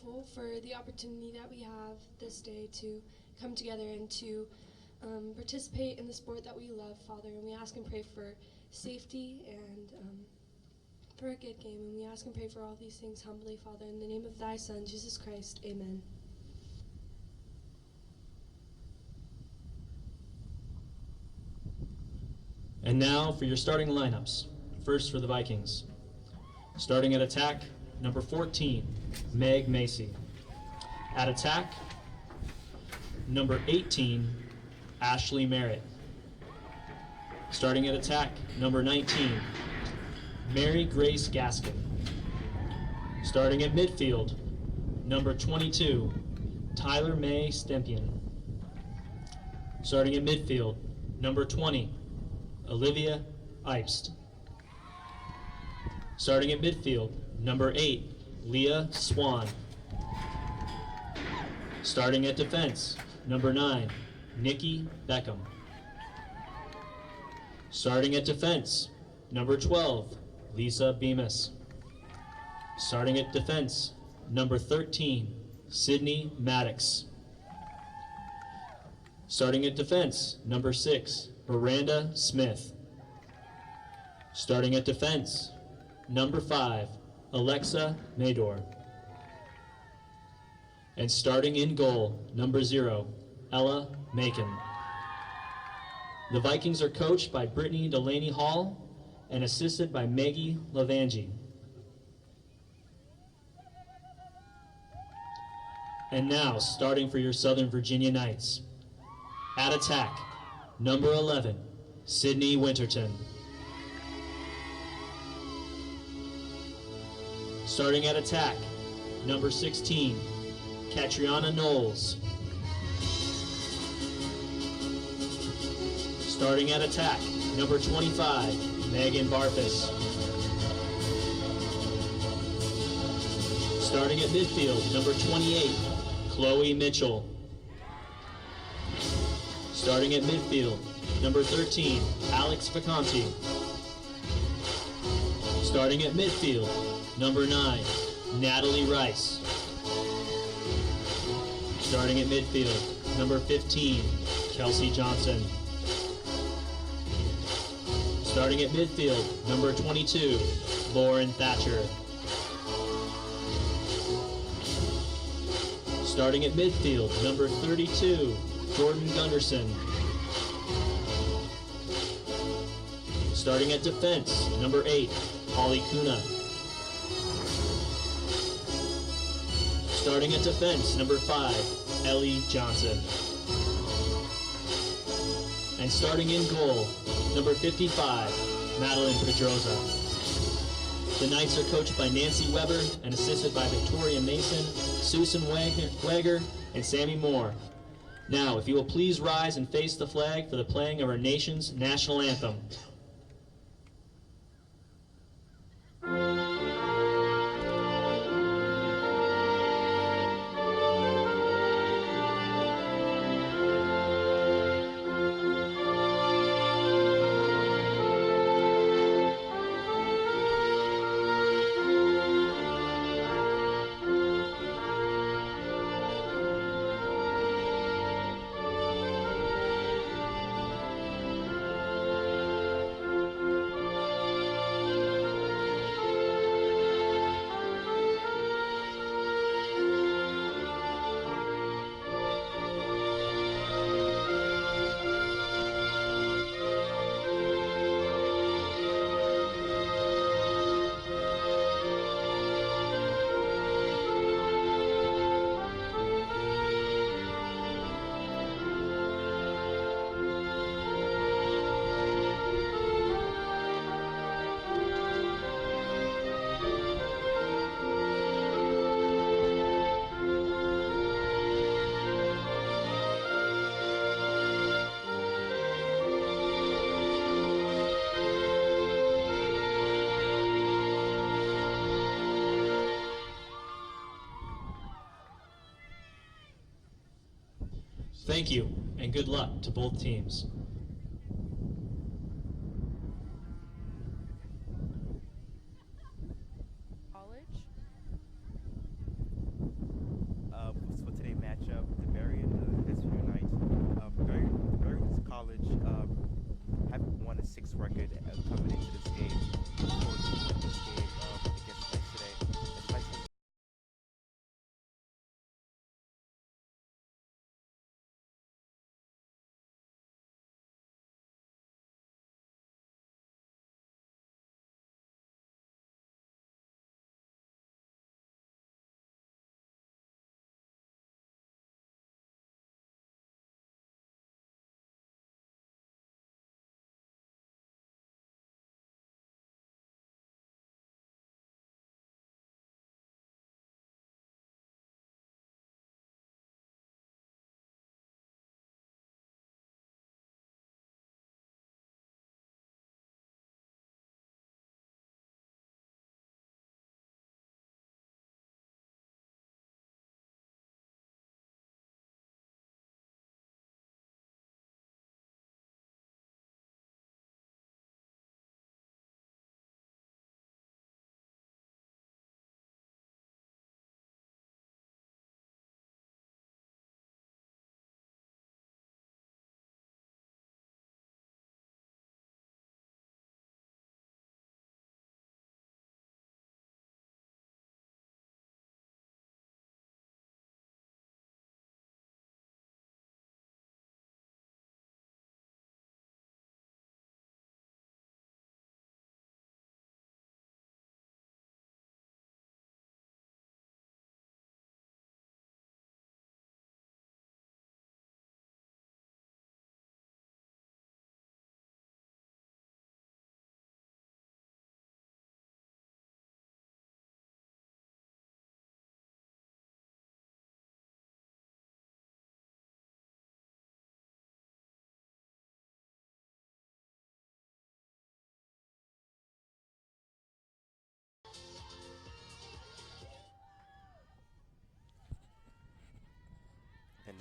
grateful for the opportunity that we have this day to come together and to participate in the sport that we love, Father. And we ask and pray for safety and for a good game. And we ask and pray for all these things humbly, Father. In the name of thy Son, Jesus Christ, amen. And now for your starting lineups. First for the Vikings. Starting at attack, number 14, Meg Macy. At attack, number 18, Ashley Merritt. Starting at attack, number 19, Mary Grace Gaskin. Starting at midfield, number 22, Tyler May Stempion. Starting at midfield, number 20, Olivia Eibst. Starting at midfield, number 8, Leah Swan. Starting at defense, number 9, Nikki Beckham. Starting at defense, number 12, Lisa Bemis. Starting at defense, number 13, Sydney Maddox. Starting at defense, number 6, Miranda Smith. Starting at defense, number 5, Alexa Mador. And starting in goal, number 0, Ella Macon. The Vikings are coached by Brittany Delaney Hall and assisted by Maggie Lavangi. And now, starting for your Southern Virginia Knights. At attack, number 11, Sydney Winterton. Starting at attack, number 16, Catriona Knowles. Starting at attack, number 25, Megan Barfus. Starting at midfield, number 28, Chloe Mitchell. Starting at midfield, number 13, Alex Vacanti. Starting at midfield, number 9, Natalie Rice. Starting at midfield, number 15, Kelsey Johnson. Starting at midfield, number 22, Lauren Thatcher. Starting at midfield, number 32, Jordan Gunderson. Starting at defense, number 8, Holly Kuna. Starting at defense, number 5, Ellie Johnson. And starting in goal, number 55, Madeline Pedroza. The Knights are coached by Nancy Weber and assisted by Victoria Mason, Susan Wager, and Sammy Moore. Now, if you will please rise and face the flag for the playing of our nation's national anthem. Thank you, and good luck to both teams. College.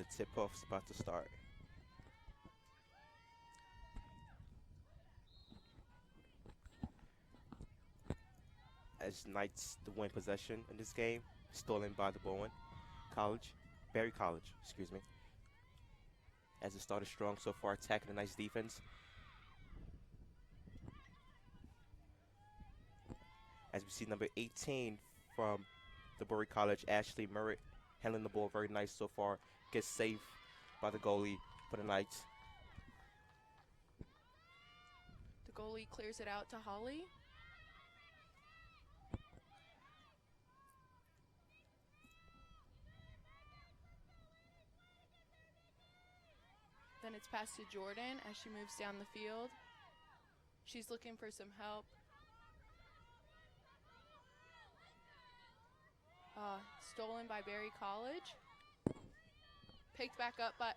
the tip-off is about to start. As Knights to win possession in this game, stolen by the Berry College, excuse me. As it started strong so far, attacking a nice defense. As we see number 18 from the Berry College, Ashley Merritt, handling the ball very nice so far. Gets saved by the goalie for the Knights. The goalie clears it out to Holly. Then it's passed to Jordan as she moves down the field. She's looking for some help. Stolen by Berry College. Picked back up by...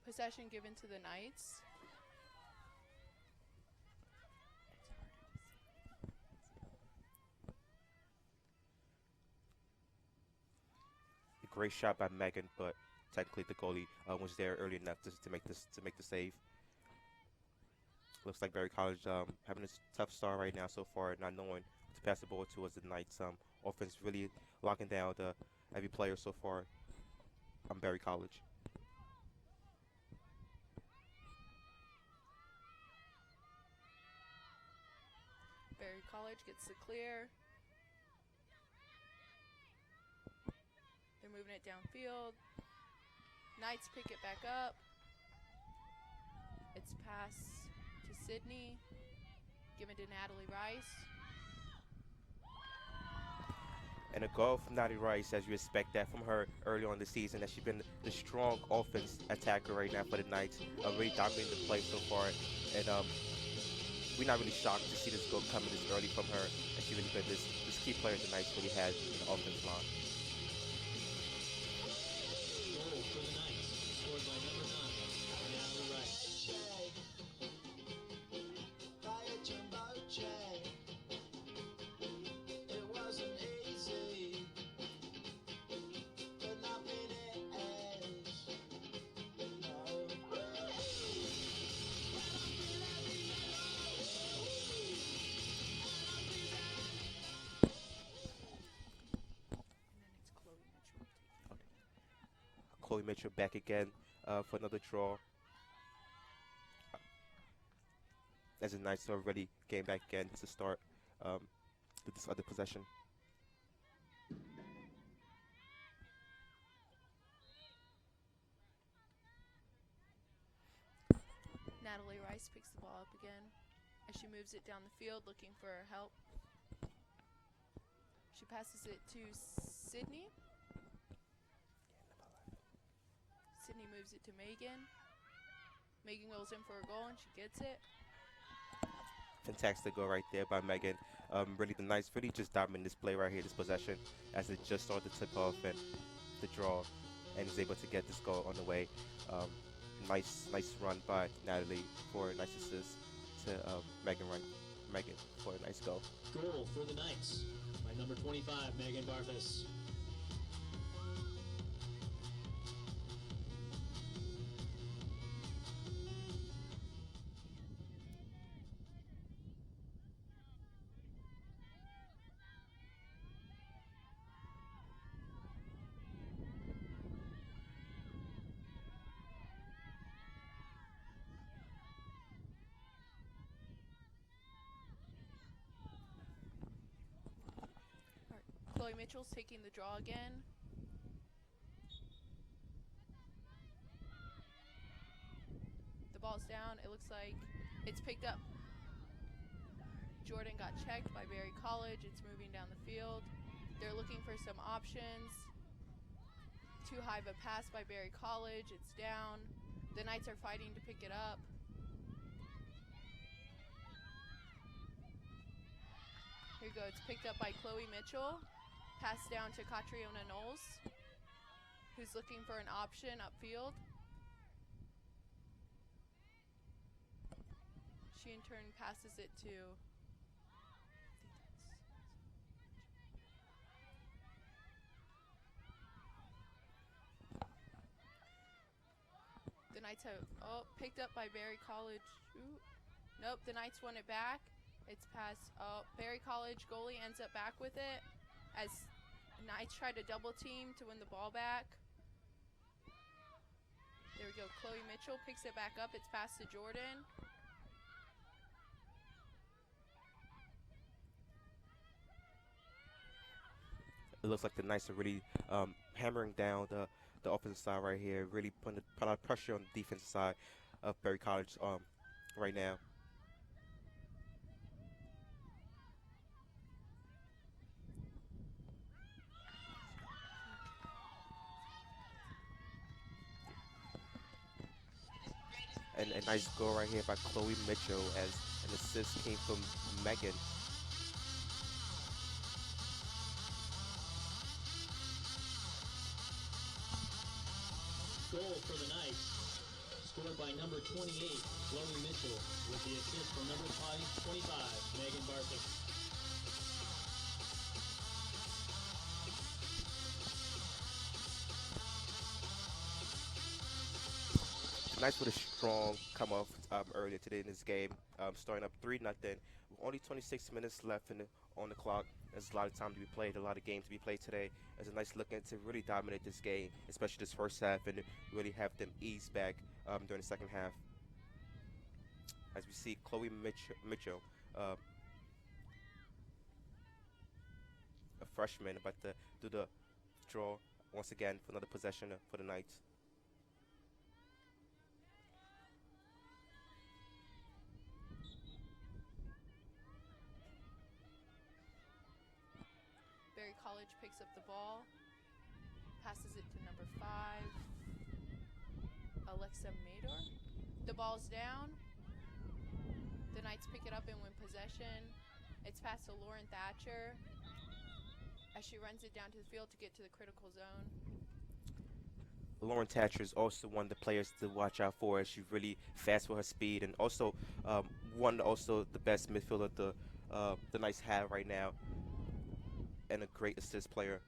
Possession given to the Knights. A great shot by Megan, but technically the goalie was there early enough to make the save. Looks like Berry College having a tough start right now so far, not knowing to pass the ball towards the Knights. Offense really locking down every player so far on Berry College. Berry College gets the clear. They're moving it downfield. Knights pick it back up. It's pass to Sydney, given to Natalie Rice. And a goal from Natalie Rice, as you expect that from her early on in the season, that she's been the strong offense attacker right now for the Knights, really dominating the play so far. And we're not really shocked to see this goal coming this early from her, and she's really been this key player the Knights really had in the offense line. Goal for the Knights, scored by number 9, Natalie Rice. Chloe Mitchell back again for another draw. As the Knights already came back again to start this other possession. Natalie Rice picks the ball up again as she moves it down the field looking for help. She passes it to Sydney. Sydney moves it to Megan. Megan goes in for a goal and she gets it. Fantastic goal right there by Megan. Really the Knights really just dominating this play right here, this possession, as it just started to tip off and the draw, and is able to get this goal on the way. Nice run by Natalie for a nice assist to Megan for a nice goal. Goal for the Knights by number 25, Megan Barfus. Chloe Mitchell's taking the draw again. The ball's down. It looks like it's picked up. Jordan got checked by Berry College. It's moving down the field. They're looking for some options. Too high of a pass by Berry College. It's down. The Knights are fighting to pick it up. Here we go. It's picked up by Chloe Mitchell. Passed down to Catriona Knowles, who's looking for an option upfield. She in turn passes it to Knights have, picked up by Berry College. Ooh. Nope, the Knights won it back. It's past, Berry College goalie ends up back with it as Knights try to double team to win the ball back. There we go, Chloe Mitchell picks it back up. It's passed to Jordan. It looks like the Knights are really hammering down the offensive side right here, really put a lot of pressure on the defensive side of Berry College right now. And a nice goal right here by Chloe Mitchell as an assist came from Megan. Goal for the Knights, scored by number 28, Chloe Mitchell, with the assist from number 25, Megan Barkus. Knights with a strong come off earlier today in this game, starting up 3-0 with only 26 minutes left on the clock. There's a lot of time to be played, a lot of games to be played today. There's a nice looking to really dominate this game, especially this first half, and really have them ease back during the second half. As we see Chloe Mitchell, a freshman, about to do the draw once again for another possession for the Knights. Berry College picks up the ball, passes it to number 5, Alexa Mador. The ball's down. The Knights pick it up and win possession. It's passed to Lauren Thatcher as she runs it down to the field to get to the critical zone. Lauren Thatcher is also one of the players to watch out for, as she's really fast with her speed, and also the best midfielder the Knights have right now, and a great assist player.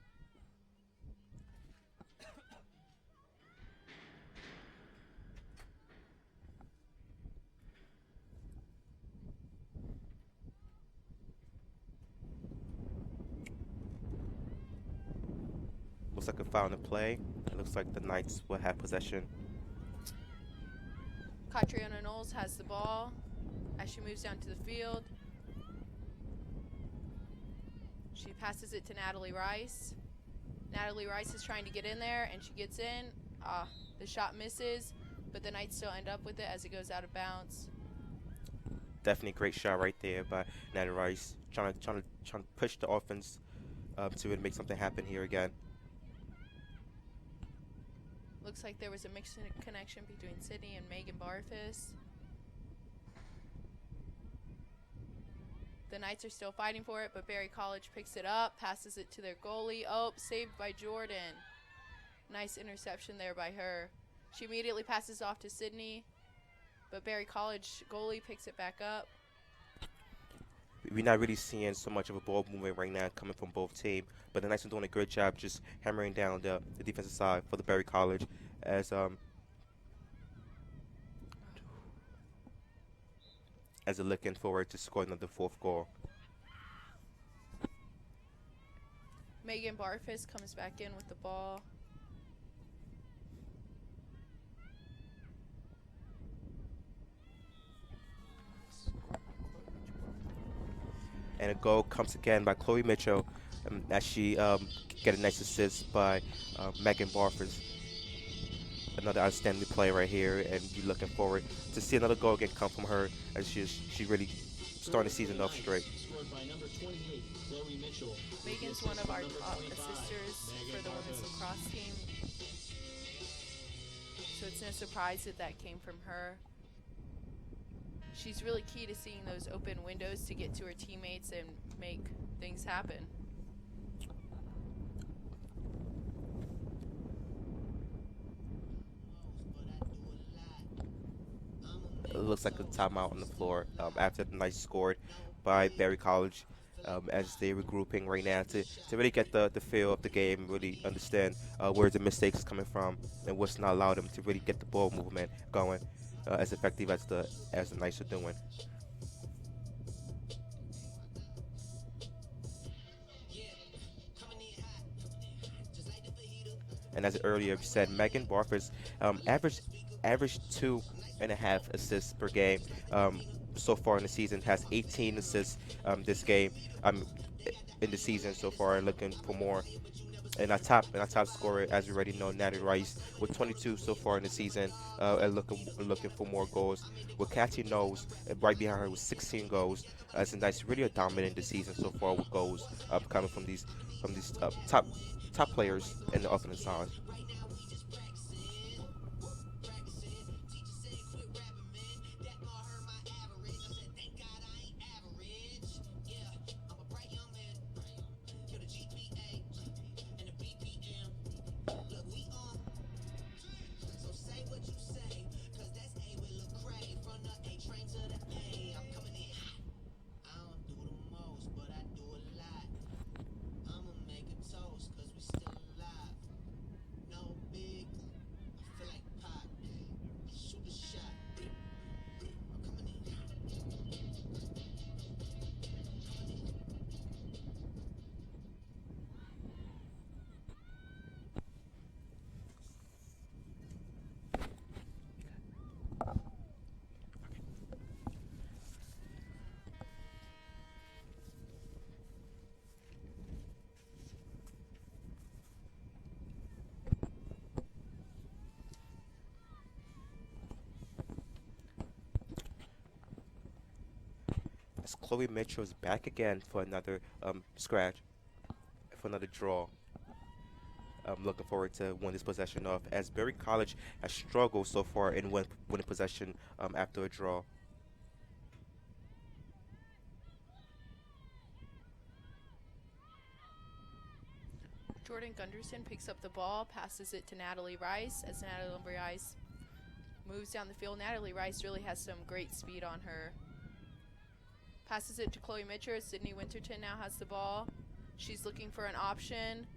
Looks like a foul in play. It looks like the Knights will have possession. Catriona Knowles has the ball as she moves down to the field. She passes it to Natalie Rice. Natalie Rice is trying to get in there, and she gets in. The shot misses, but the Knights still end up with it as it goes out of bounds. Definitely a great shot right there by Natalie Rice, trying to push the offense to make something happen here again. Looks like there was a mixed connection between Sydney and Megan Barfus. The Knights are still fighting for it, but Berry College picks it up, passes it to their goalie. Oh, saved by Jordan. Nice interception there by her. She immediately passes off to Sydney, but Berry College goalie picks it back up. We're not really seeing so much of a ball movement right now coming from both teams, but the Knights are doing a great job just hammering down the defensive side for the Berry College as they're looking forward to scoring another fourth goal. Megan Barfus comes back in with the ball. And a goal comes again by Chloe Mitchell as she get a nice assist by Megan Barfus. Another outstanding play right here, and you're looking forward to see another goal again come from her as she really starting the season off straight. Megan's one of our top assisters for the women's lacrosse team, so it's no surprise that came from her. She's really key to seeing those open windows to get to her teammates and make things happen. It looks like a timeout on the floor after the Knights scored by Berry College. as they're regrouping right now to really get the feel of the game, really understand where the mistakes is coming from and what's not allowed them to really get the ball movement going as effective as the Knights are doing. And as earlier said, Megan Barford's average 2.5 assists per game so far in the season, has 18 assists this game in the season so far, and looking for more. And our top scorer, as we already know, Natalie Rice with 22 so far in the season, and looking for more goals. With Kathy Knowles right behind her with 16 goals, as the Knights really are dominant this season so far with goals coming from these top players in the offensive side. As Chloe Mitchell is back again for another scratch, for another draw. I'm looking forward to win this possession off, as Berry College has struggled so far in winning possession after a draw. Jordan Gunderson picks up the ball, passes it to Natalie Rice. As Natalie Rice moves down the field, Natalie Rice really has some great speed on her. Passes it to Chloe Mitchell. Sydney Winterton now has the ball. She's looking for an option.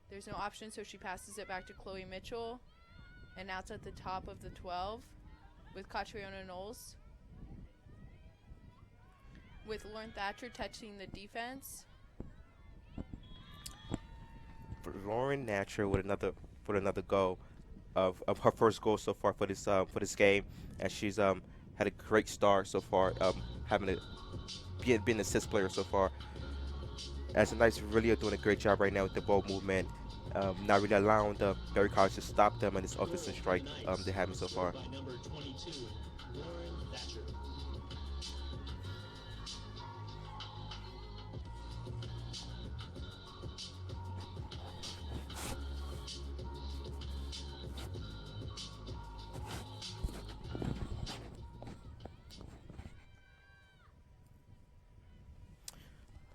There's no option, so she passes it back to Chloe Mitchell. And now it's at the top of the 12 with Catriona Knowles. With Lauren Thatcher touching the defense. For Lauren Natcher with another goal of her first goal so far for this game, and she's had a great start so far, having being an assist player so far. As the Knights really are doing a great job right now with the ball movement, not really allowing the Berry College to stop them in this offensive strike they're having so far. By number 22, Lauren Thatcher.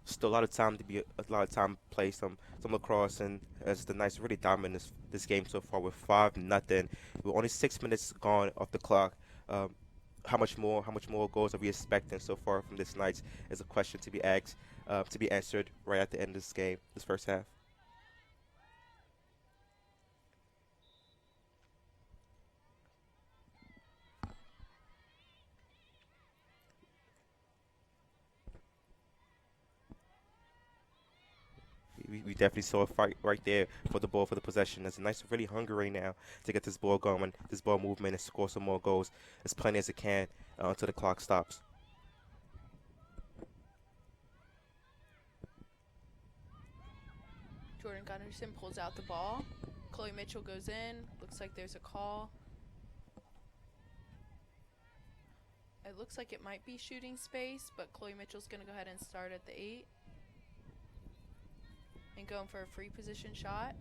Still a lot of time play some lacrosse, and as the Knights really dominant this game so far with 5-0, with only 6 minutes gone off the clock. How much more goals are we expecting so far from this Knights is a question to be asked, to be answered right at the end of this game, this first half. We definitely saw a fight right there for the ball, for the possession. As the Knights are really hungry right now to get this ball going, this ball movement, and score some more goals as plenty as it can until the clock stops. Jordan Gunderson pulls out the ball. Chloe Mitchell goes in. Looks like there's a call. It looks like it might be shooting space, but Chloe Mitchell's going to go ahead and start at the 8. And going for a free position shot.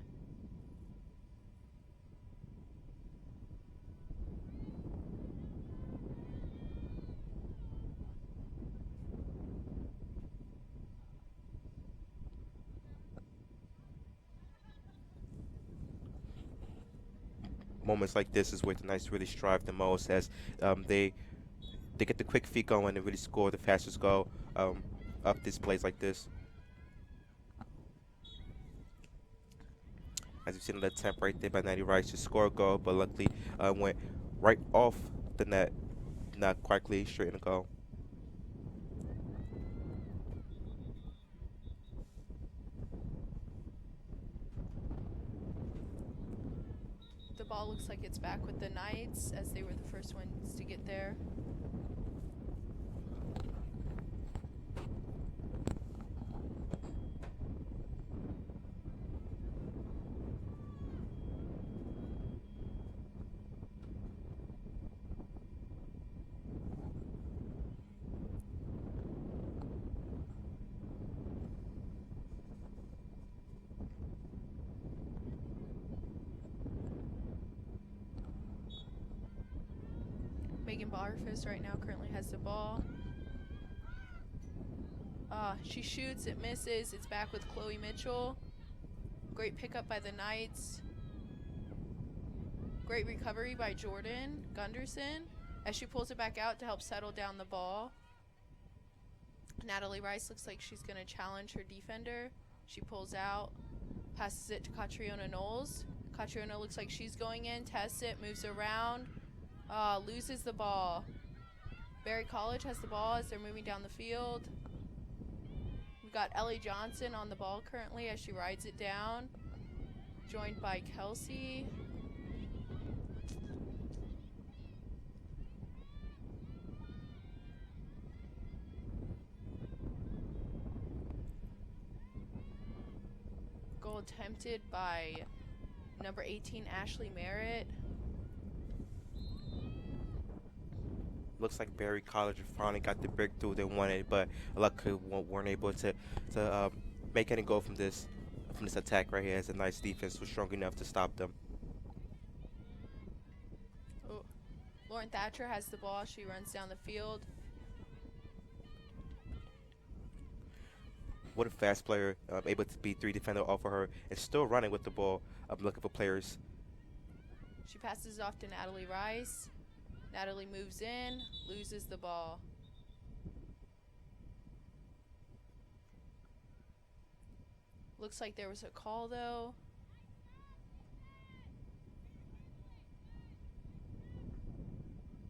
Moments like this is where the Knights really strive the most, as they they get the quick feet going and really score the fastest goal of these plays like this. As you've seen the attempt right there by Natty Rice to score a goal, but luckily went right off the net, not quite straight in the goal. The ball looks like it's back with the Knights as they were the first ones to get there. Megan Barfus right now currently has the ball. She shoots, it misses. It's back with Chloe Mitchell. Great pickup by the Knights. Great recovery by Jordan Gunderson as she pulls it back out to help settle down the ball. Natalie Rice looks like she's going to challenge her defender. She pulls out, passes it to Catriona Knowles. Catriona looks like she's going in, tests it, moves around. Loses the ball. Berry College has the ball as they're moving down the field. We've got Ellie Johnson on the ball currently as she rides it down, joined by Kelsey. Goal attempted by number 18, Ashley Merritt. Looks like Berry College finally got the breakthrough they wanted, but luckily weren't able to make any goal from this attack right here, as a nice defense was strong enough to stop them. Oh. Lauren Thatcher has the ball. She runs down the field. What a fast player, able to beat 3 defenders off of her and still running with the ball. I'm looking for players. She passes off to Natalie Rice. Natalie moves in, loses the ball. Looks like there was a call though.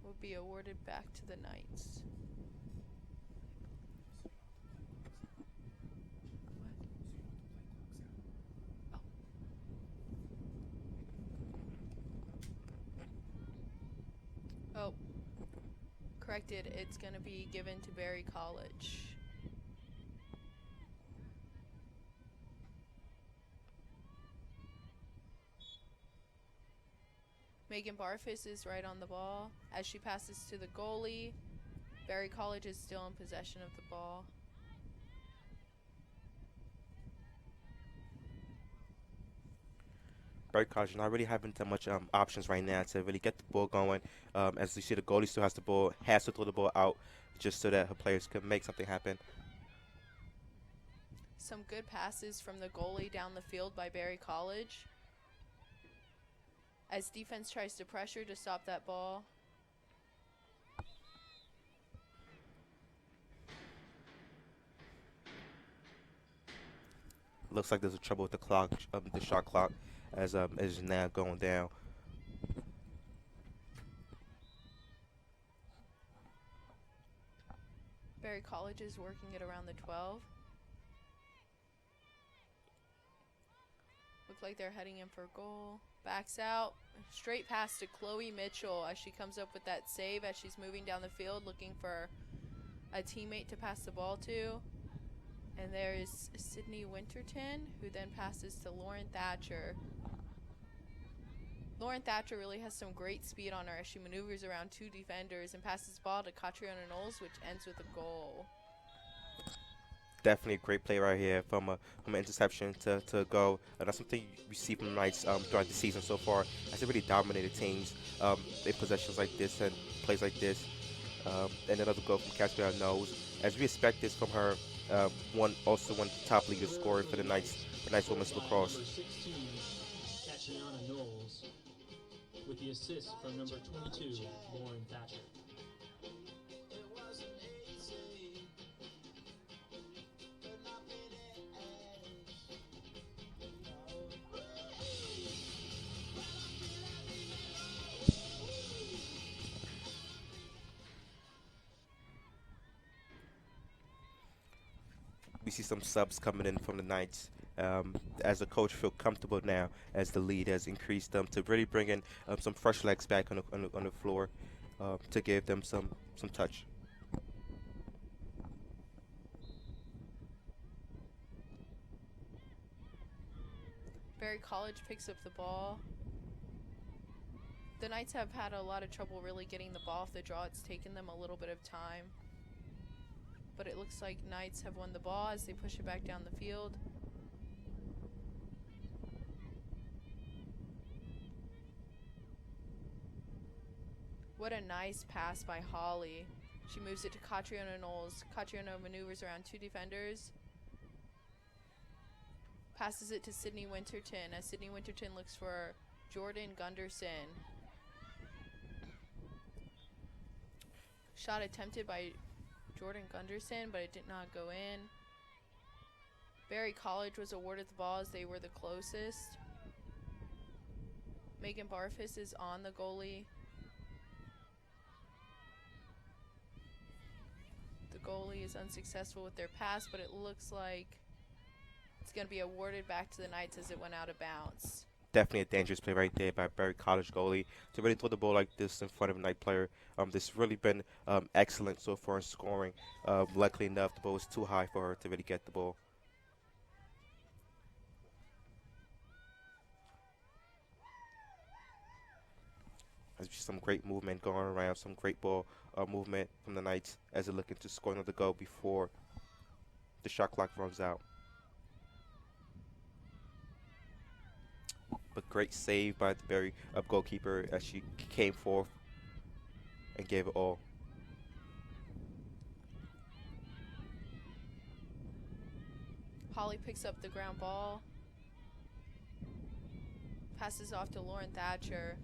Will be awarded back to the Knights. Oh, corrected. It's going to be given to Berry College. Megan Barfus is right on the ball as she passes to the goalie. Berry College is still in possession of the ball. Berry College not really having that much options right now to really get the ball going. As you see, the goalie still has the ball, has to throw the ball out just so that her players could make something happen. Some good passes from the goalie down the field by Berry College as defense tries to pressure to stop that ball. Looks like there's a trouble with the clock, the shot clock, as is now going down. Berry College is working it around the 12. Look like they're heading in for a goal. Backs out. Straight pass to Chloe Mitchell as she comes up with that save as she's moving down the field looking for a teammate to pass the ball to. And there's Sydney Winterton, who then passes to Lauren Thatcher. Lauren Thatcher really has some great speed on her as she maneuvers around 2 defenders and passes the ball to Catriona Knowles, which ends with a goal. Definitely a great play right here from an interception to a goal. That's something you see from the Knights throughout the season so far, as they really dominated teams in possessions like this and plays like this. And another goal from Catriona Knowles. As we expect this from her, also one of the top leaders scoring for the Knights women's lacrosse. Number 16, Catriona Knowles, with the assist from number 22, Lauren Thatcher. we see some subs coming in from the Knights. As the coach feel comfortable now as the lead has increased them to really bring in some fresh legs back on the floor to give them some touch. Berry College picks up the ball. The Knights have had a lot of trouble really getting the ball off the draw. It's taken them a little bit of time. But it looks like Knights have won the ball as they push it back down the field. What a nice pass by Holly. She moves it to Catriona Knowles. Catriona maneuvers around 2 defenders. Passes it to Sydney Winterton as Sydney Winterton looks for Jordan Gunderson. Shot attempted by Jordan Gunderson, but it did not go in. Berry College was awarded the ball as they were the closest. Megan Barfus is on the goalie. The goalie is unsuccessful with their pass, but it looks like it's going to be awarded back to the Knights as it went out of bounds. Definitely a dangerous play right there by Berry College goalie to really throw the ball like this in front of a Knight player. This really been excellent so far in scoring. Luckily enough, the ball was too high for her to really get the ball. There's just some great movement going around, some great ball movement from the Knights as they're looking to score another goal before the shot clock runs out. But great save by the Berry goalkeeper as she came forth and gave it all. Holly picks up the ground ball. Passes off to Lauren Thatcher.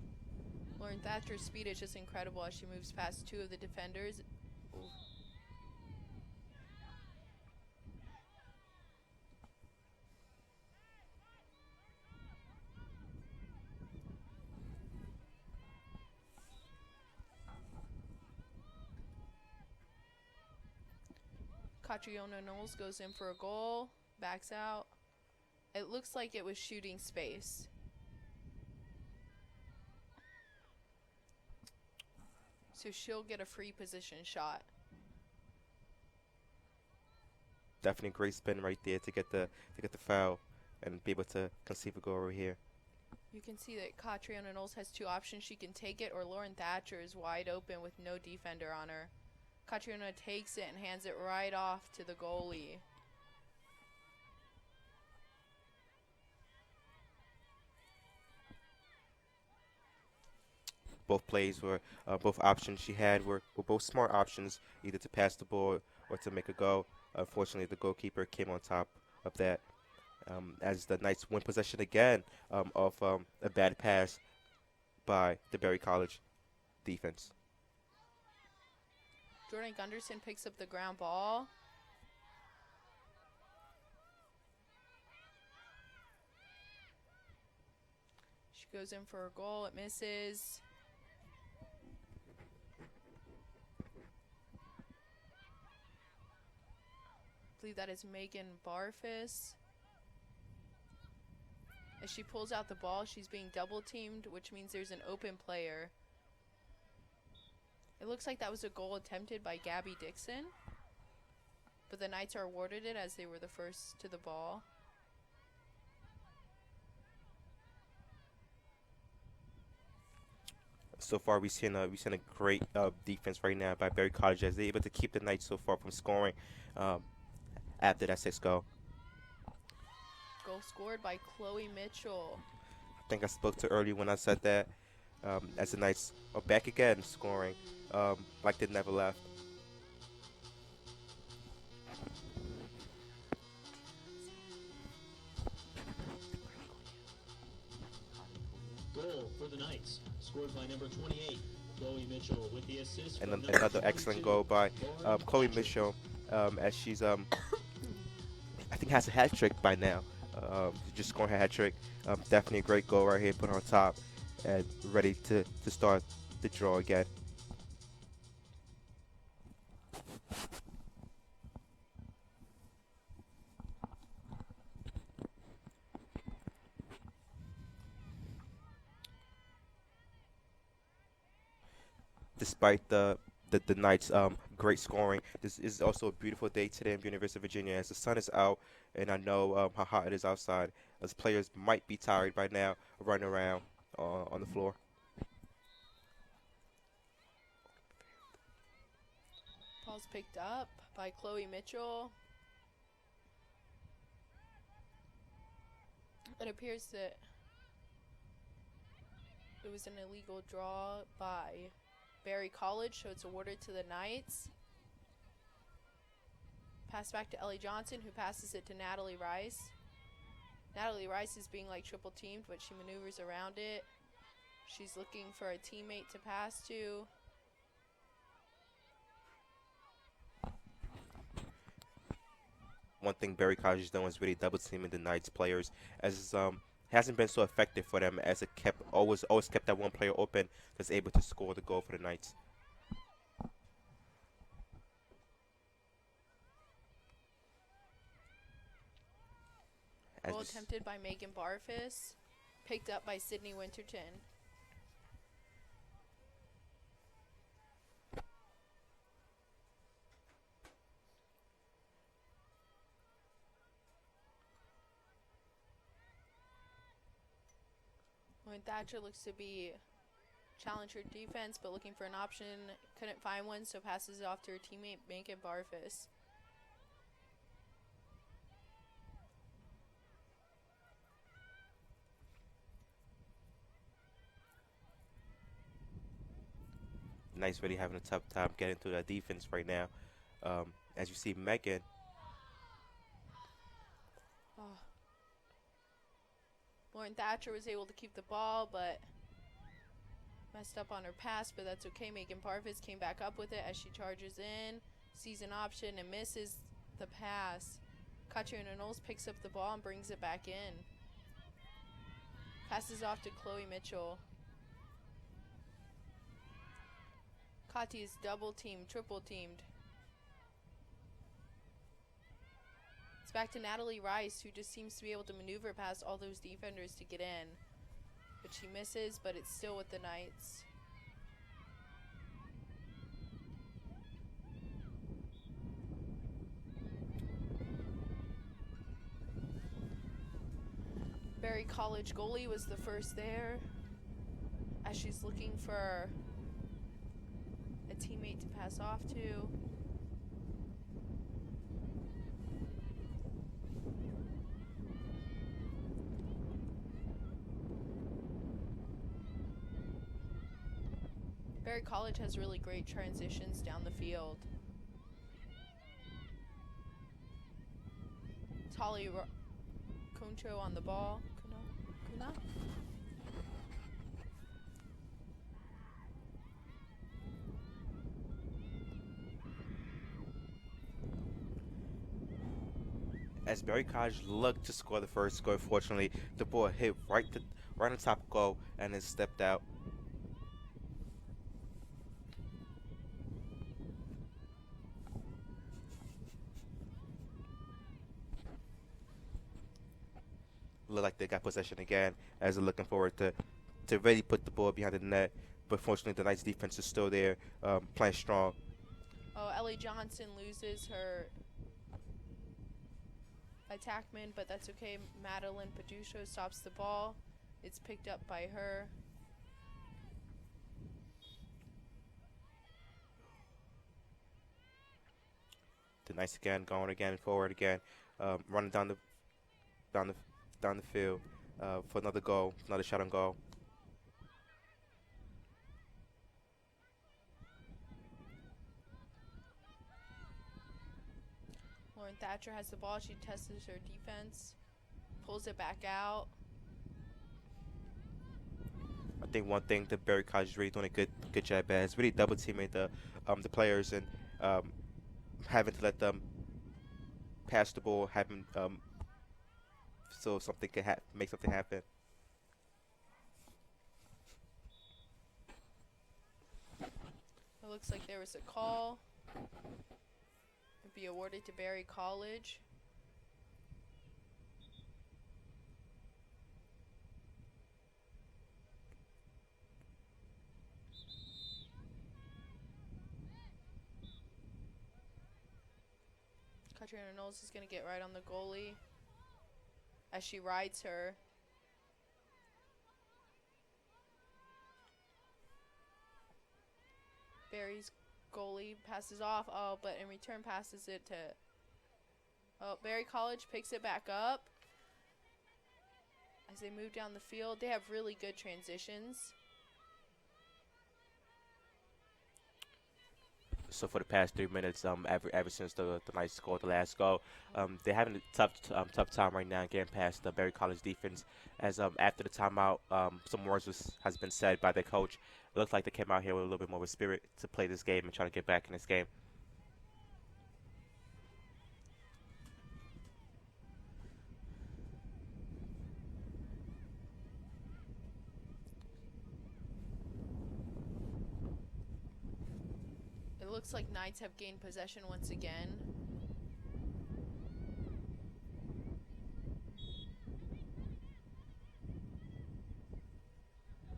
Lauren Thatcher's speed is just incredible as she moves past 2 of the defenders. Ooh. Catriona Knowles goes in for a goal, backs out. It looks like it was shooting space. So she'll get a free position shot. Definitely a great spin right there to get the foul and be able to conceive a goal over here. You can see that Catriona Knowles has 2 options. She can take it, or Lauren Thatcher is wide open with no defender on her. Catriona takes it and hands it right off to the goalie. Both plays were, both options she had were both smart options, either to pass the ball or to make a goal. Unfortunately, the goalkeeper came on top of that as the Knights win possession again of a bad pass by the Berry College defense. Jordan Gunderson picks up the ground ball. She goes in for a goal. It misses. I believe that is Megan Barfus. As she pulls out the ball, she's being double teamed, which means there's an open player. It looks like that was a goal attempted by Gabby Dixon, but the Knights are awarded it as they were the first to the ball. So far, we've seen a great defense right now by Berry College as they're able to keep the Knights so far from scoring after that 6th goal. Goal scored by Chloe Mitchell. I think I spoke to earlier when I said that as the Knights are back again scoring like they never left. Goal for the Knights, scored by number 28, Chloe Mitchell, with the assist. And another excellent goal by Chloe Mitchell as she's I think has a hat trick by now. Just scoring her hat trick. Definitely a great goal right here, put on top and ready to start the draw again. despite the Knights' great scoring. This is also a beautiful day today in University of Virginia as the sun is out, and I know how hot it is outside. As players might be tired by now, running around on the floor. Ball's picked up by Chloe Mitchell. It appears that it was an illegal draw by Berry College, so it's awarded to the Knights. Pass back to Ellie Johnson, who passes it to Natalie Rice. Natalie Rice is being like triple teamed, but she maneuvers around it. She's looking for a teammate to pass to. One thing Barry College is doing is really double teaming the Knights players, as hasn't been so effective for them, as it kept always kept that one player open that's able to score the goal for the Knights. Goal attempted by Megan Barfus, picked up by Sydney Winterton. Lauren Thatcher looks to be challenge her defense, but looking for an option, couldn't find one, so passes it off to her teammate Megan Barfus. Knights really having a tough time getting through that defense right now. As you see, Megan. Oh. Lauren Thatcher was able to keep the ball, but messed up on her pass, but that's okay. Megan Barfus came back up with it as she charges in, sees an option and misses the pass. Katrina Knowles picks up the ball and brings it back in. Passes off to Chloe Mitchell. Kati is double teamed, triple teamed. It's back to Natalie Rice, who just seems to be able to maneuver past all those defenders to get in. But she misses, but it's still with the Knights. Berry College goalie was the first there, as she's looking for a teammate to pass off to. Berry College has really great transitions down the field. Tali Concho on the ball. Kuna? As Berry College looked to score the first goal, fortunately, the ball hit right on top goal and then stepped out. Look like they got possession again, as they're looking forward to really put the ball behind the net. But fortunately, the Knights defense is still there, playing strong. Oh, Ellie Johnson loses her attackman, but that's okay. Madeline Paducho stops the ball. It's picked up by her. The Knights again, going again, forward again, running down the field for another goal, another shot on goal. Lauren Thatcher has the ball. She tests her defense, pulls it back out. I think one thing that Berry College is really doing a good job at is really double teaming the players and having to let them pass the ball, having so something can make something happen. It looks like there was a call. It'd be awarded to Berry College. Katrina Knowles is going to get right on the goalie as she rides her. Barry's goalie passes off. Oh, but in return passes it to... Oh, Barry College picks it back up. As they move down the field, they have really good transitions. So for the past 3 minutes, ever since the Knights scored the last goal, they're having a tough time right now getting past the Berry College defense. As after the timeout, some words has been said by their coach. It looks like they came out here with a little bit more of a spirit to play this game and try to get back in this game. It looks like Knights have gained possession once again.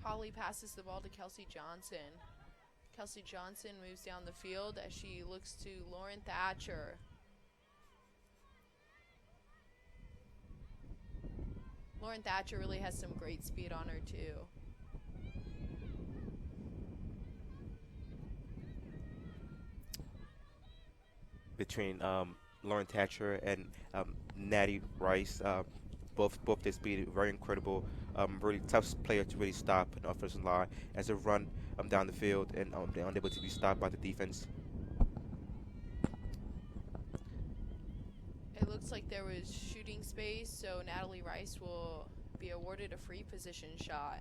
Holly passes the ball to Kelsey Johnson. Kelsey Johnson moves down the field as she looks to Lauren Thatcher. Lauren Thatcher really has some great speed on her too. Between Lauren Thatcher and Natty Rice, both their speed very incredible. Really tough player to really stop an offensive line as they run down the field, and they're unable to be stopped by the defense. It looks like there was shooting space, so Natalie Rice will be awarded a free position shot.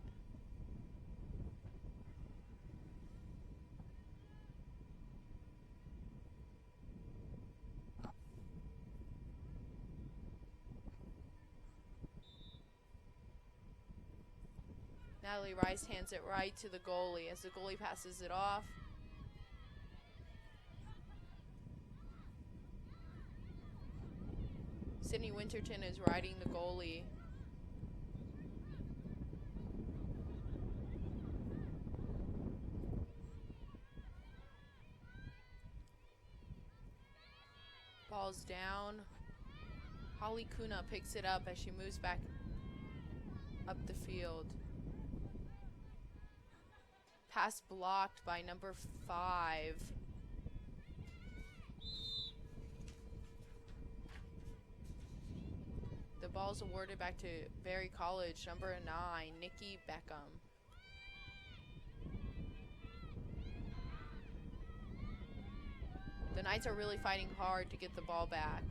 Natalie Rice hands it right to the goalie as the goalie passes it off. Sydney Winterton is riding the goalie. Ball's down. Holly Kuna picks it up as she moves back up the field. Pass blocked by number 5. The ball's awarded back to Berry College, number 9, Nikki Beckham. The Knights are really fighting hard to get the ball back.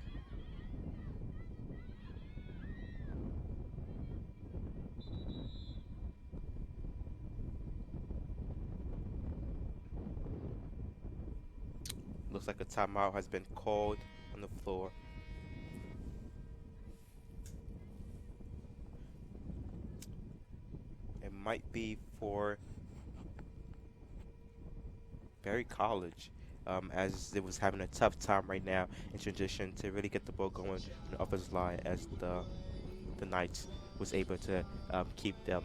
Looks like a timeout has been called on the floor. It might be for Berry College, as it was having a tough time right now in transition to really get the ball going on the offensive line, as the Knights was able to keep them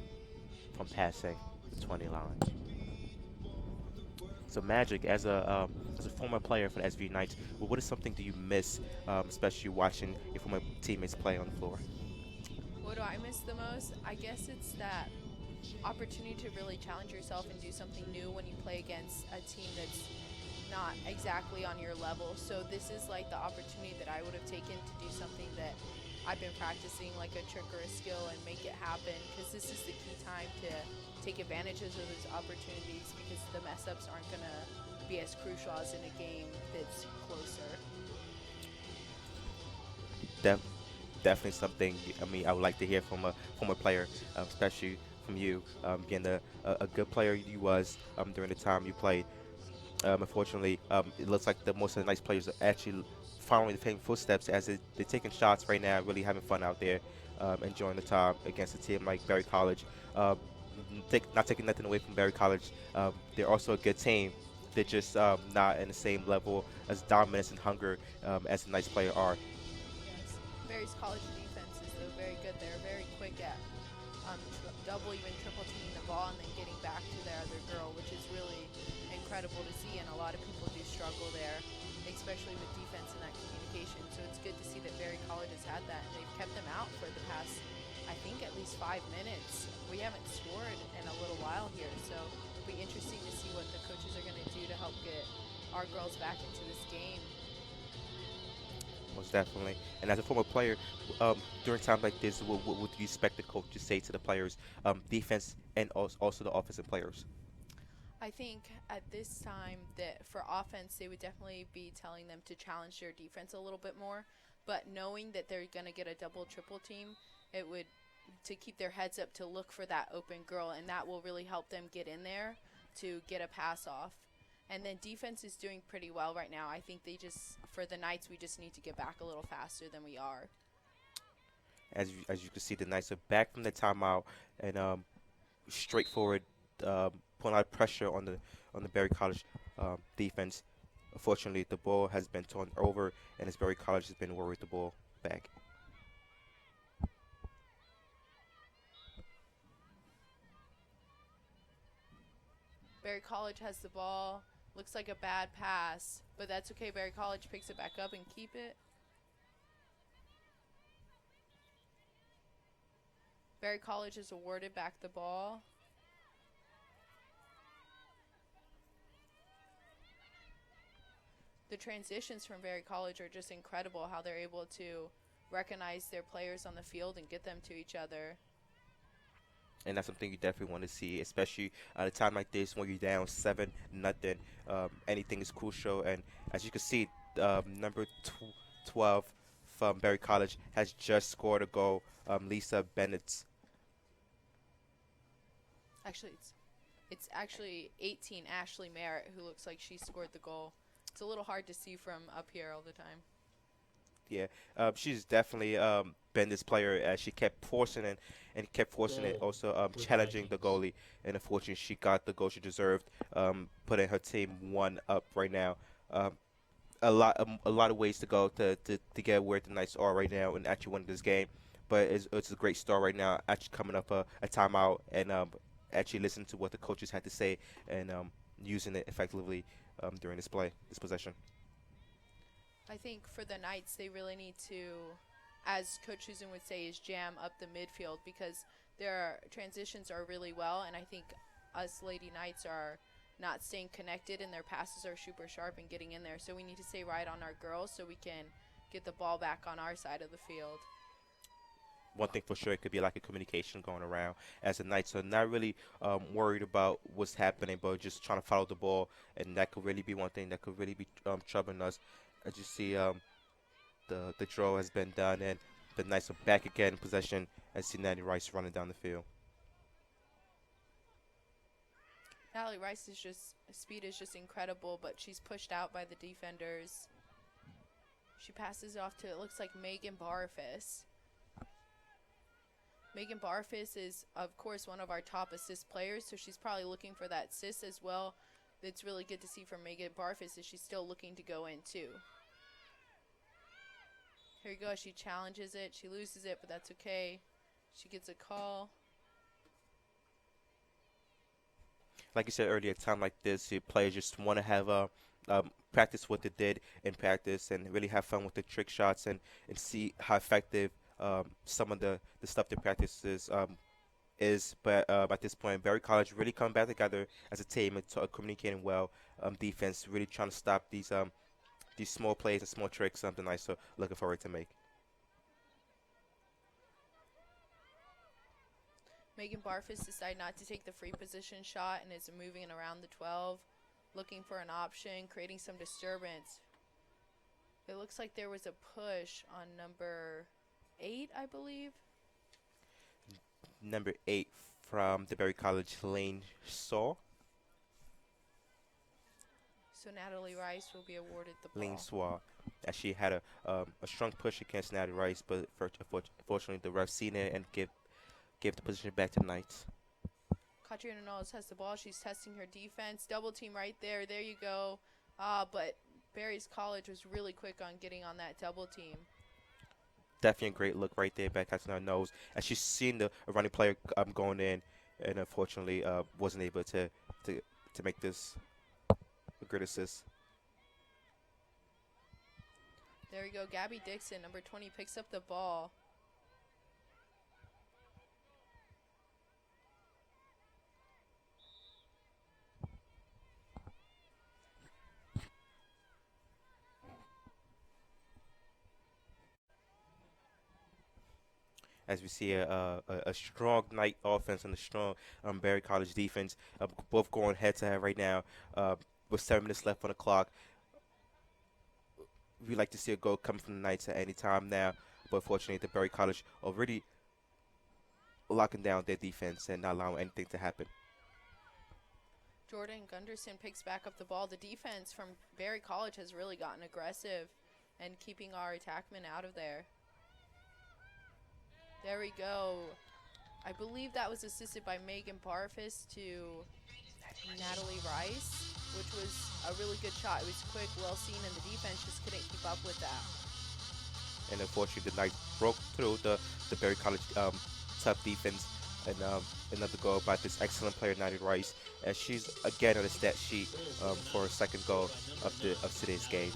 from passing the 20 line. So Magic, as a former player for the SV Knights, what is something do you miss, especially watching your former teammates play on the floor? What do I miss the most? I guess it's that opportunity to really challenge yourself and do something new when you play against a team that's not exactly on your level. So this is like the opportunity that I would have taken to do something that I've been practicing, like a trick or a skill, and make it happen, because this is the key time to take advantages of those opportunities, because the mess ups aren't going to be as crucial as in a game that's closer. Definitely something, I would like to hear from a former player, especially from you, being a good player you was during the time you played. Unfortunately, it looks like the most of the nice players are actually following the same footsteps, as they're taking shots right now, really having fun out there, enjoying the time against a team like Berry College. Not taking nothing away from Berry College, they're also a good team. They're just not in the same level as dominance and hunger as the nice player are. Yes. Berry's college defense is very good. They're very quick at double, even triple teaming the ball and then getting back to their other girl, which is really incredible to see, and a lot of people do struggle there. especially with defense and that communication. So it's good to see that Berry College has had that, and they've kept them out for the past, I think, at least 5 minutes. We haven't scored in a little while here, so it'll be interesting to see what the coaches are going to do to help get our girls back into this game. Most definitely. And as a former player, during times like this, what would you expect the coach to say to the players, defense and also the offensive players? I think at this time that for offense, they would definitely be telling them to challenge their defense a little bit more. But knowing that they're going to get a double, triple team, it would to keep their heads up to look for that open girl, and that will really help them get in there to get a pass off. And then defense is doing pretty well right now. I think they just, for the Knights, we just need to get back a little faster than we are. As you can see, the Knights are back from the timeout and straightforward, putting a lot of pressure on the Berry College defense. Unfortunately, the ball has been turned over, and as Berry College has been worried the ball back. Berry College has the ball. Looks like a bad pass, but that's okay. Berry College picks it back up and keep it. Berry College is awarded back the ball. The transitions from Berry College are just incredible, how they're able to recognize their players on the field and get them to each other. And that's something you definitely want to see, especially at a time like this when you're down 7-0. Anything is crucial. And as you can see, number 12 from Berry College has just scored a goal. Lisa Bennett. Actually, it's actually 18 Ashley Merritt who looks like she scored the goal. It's a little hard to see from up here all the time. Yeah, she's definitely been this player as she kept forcing it and kept forcing it, also challenging the goalie. And unfortunately, she got the goal she deserved, putting her team 1 up right now. A lot of ways to go to get where the Knights are right now and actually win this game. But it's a great start right now, actually coming up a timeout and actually listening to what the coaches had to say and using it effectively during this possession. I think for the Knights, they really need to, as Coach Susan would say, is jam up the midfield because their transitions are really well, and I think us Lady Knights are not staying connected, and their passes are super sharp and getting in there. So we need to stay right on our girls so we can get the ball back on our side of the field. One thing for sure, it could be like a communication going around as the Knights are not really worried about what's happening, but just trying to follow the ball, and that could really be one thing that could really be troubling us. As you see, the draw has been done, and the Knights are back again in possession as see Natalie Rice running down the field. Natalie Rice's speed is just incredible, but she's pushed out by the defenders. She passes off to, it looks like Megan Barfus. Megan Barfus is, of course, one of our top assist players, so she's probably looking for that assist as well. It's really good to see from Megan Barfus is she's still looking to go in too. Here you go. She challenges it. She loses it, but that's okay. She gets a call. Like you said earlier, a time like this, the players just want to have practice what they did in practice and really have fun with the trick shots and see how effective some of the stuff they practices is. But at this point, Berry College really coming back together as a team and communicating well. Defense really trying to stop these small plays and small tricks. Something nice. So looking forward to make. Megan Barfus decided not to take the free position shot and is moving around the 12, looking for an option, creating some disturbance. It looks like there was a push on number 8, I believe. Number 8 from the Berry College, Lane Saw. So Natalie Rice will be awarded the ball. Lane Saw. As she had a strong push against Natalie Rice, but unfortunately the ref seen it and gave the position back to the Knights. Katrina Knowles has the ball. She's testing her defense. Double team right there. There you go. But Berry's College was really quick on getting on that double team. Definitely a great look right there back at her nose. And she's seen the running player going in, and unfortunately wasn't able to make this a great assist. There we go. Gabby Dixon, number 20, picks up the ball. As we see a strong Knight offense and a strong Barry College defense, both going head to head right now with 7 minutes left on the clock. We like to see a goal come from the Knights at any time now, but fortunately, the Barry College already locking down their defense and not allowing anything to happen. Jordan Gunderson picks back up the ball. The defense from Barry College has really gotten aggressive and keeping our attackmen out of there. There we go. I believe that was assisted by Megan Barfus to Natalie Rice, which was a really good shot. It was quick, well seen, and the defense just couldn't keep up with that. And unfortunately, the Knights broke through the Barry College tough defense, and another goal by this excellent player, Natalie Rice, as she's again on the stat sheet for a second goal of today's game.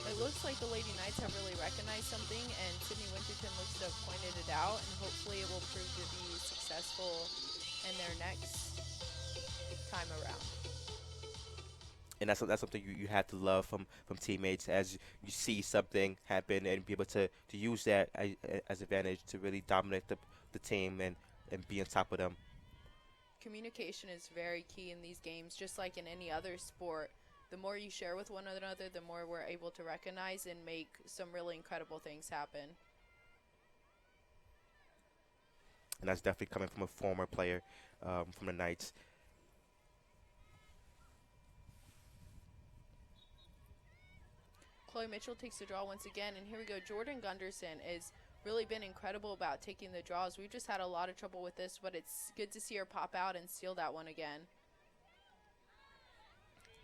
It looks like the Lady Knights have really recognized something, and Sydney Winterton looks to have pointed it out, and hopefully it will prove to be successful in their next time around. And that's something you have to love from teammates, as you see something happen and be able to use that as advantage to really dominate the team and be on top of them. Communication is very key in these games, just like in any other sport. The more you share with one another, the more we're able to recognize and make some really incredible things happen. And that's definitely coming from a former player from the Knights. Chloe Mitchell takes the draw once again, and here we go. Jordan Gunderson has really been incredible about taking the draws. We've just had a lot of trouble with this, but it's good to see her pop out and steal that one again.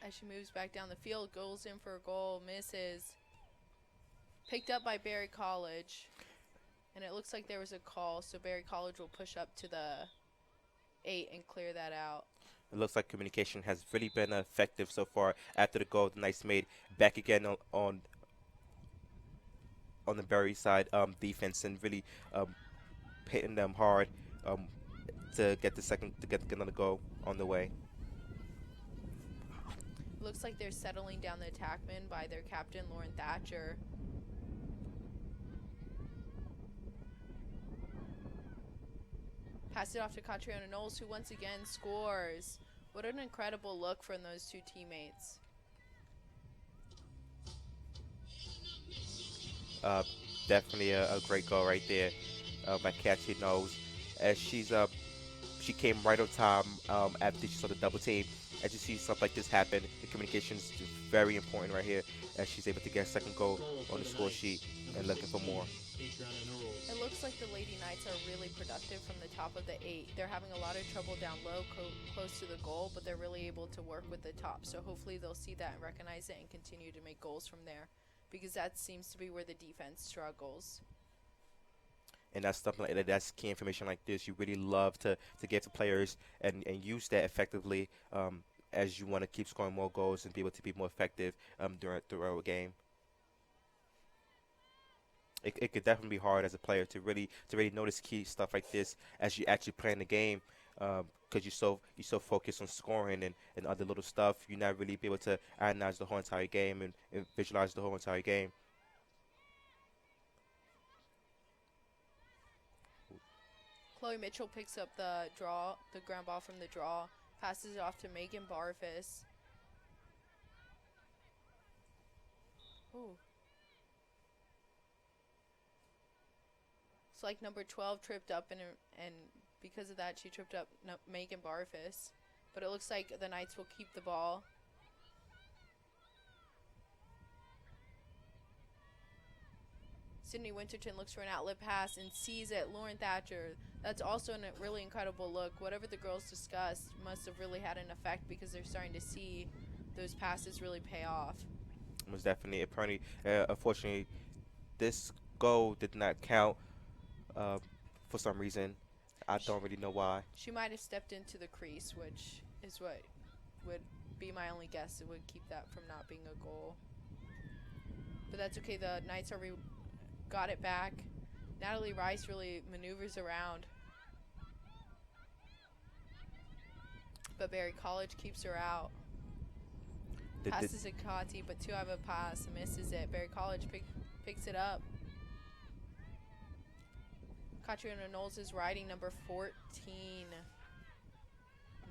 As she moves back down the field, goes in for a goal, misses. Picked up by Barry College. And it looks like there was a call, so Barry College will push up to the 8 and clear that out. It looks like communication has really been effective so far after the goal the Knights made. Back again on the Barry side defense, and really hitting them hard to get another goal on the way. Looks like they're settling down the attackmen by their captain, Lauren Thatcher. Pass it off to Catriona Knowles, who once again scores. What an incredible look from those two teammates. Definitely a great goal right there by Catriona Knowles, as she came right on time after she saw the double team. As you see stuff like this happen, the communication is very important right here, as she's able to get a second goal on the score sheet and looking for more. It looks like the Lady Knights are really productive from the top of the 8. They're having a lot of trouble down low, close to the goal, but they're really able to work with the top. So hopefully they'll see that and recognize it and continue to make goals from there, because that seems to be where the defense struggles. And that's something like that. That's key information like this. You really love to get to players and use that effectively as you want to keep scoring more goals and be able to be more effective throughout a game. It could definitely be hard as a player to really notice key stuff like this as you actually play in the game, because you're so focused on scoring and other little stuff. You're not really be able to analyze the whole entire game and visualize the whole entire game. Chloe Mitchell picks up the ground ball from the draw, passes it off to Megan Barfus. Ooh. It's like number 12 tripped up, and because of that, she tripped up Megan Barfus. But it looks like the Knights will keep the ball. Sydney Winterton looks for an outlet pass and sees it. Lauren Thatcher. That's also a really incredible look. Whatever the girls discussed must have really had an effect, because they're starting to see those passes really pay off. It was definitely a penalty. Unfortunately, this goal did not count for some reason. I don't really know why. She might have stepped into the crease, which is what would be my only guess. It would keep that from not being a goal. But that's okay. The Knights got it back. Natalie Rice really maneuvers around. But Barry College keeps her out. Passes it Kati, but too have a pass. Misses it. Barry College picks it up. Katrina Knowles is riding number 14,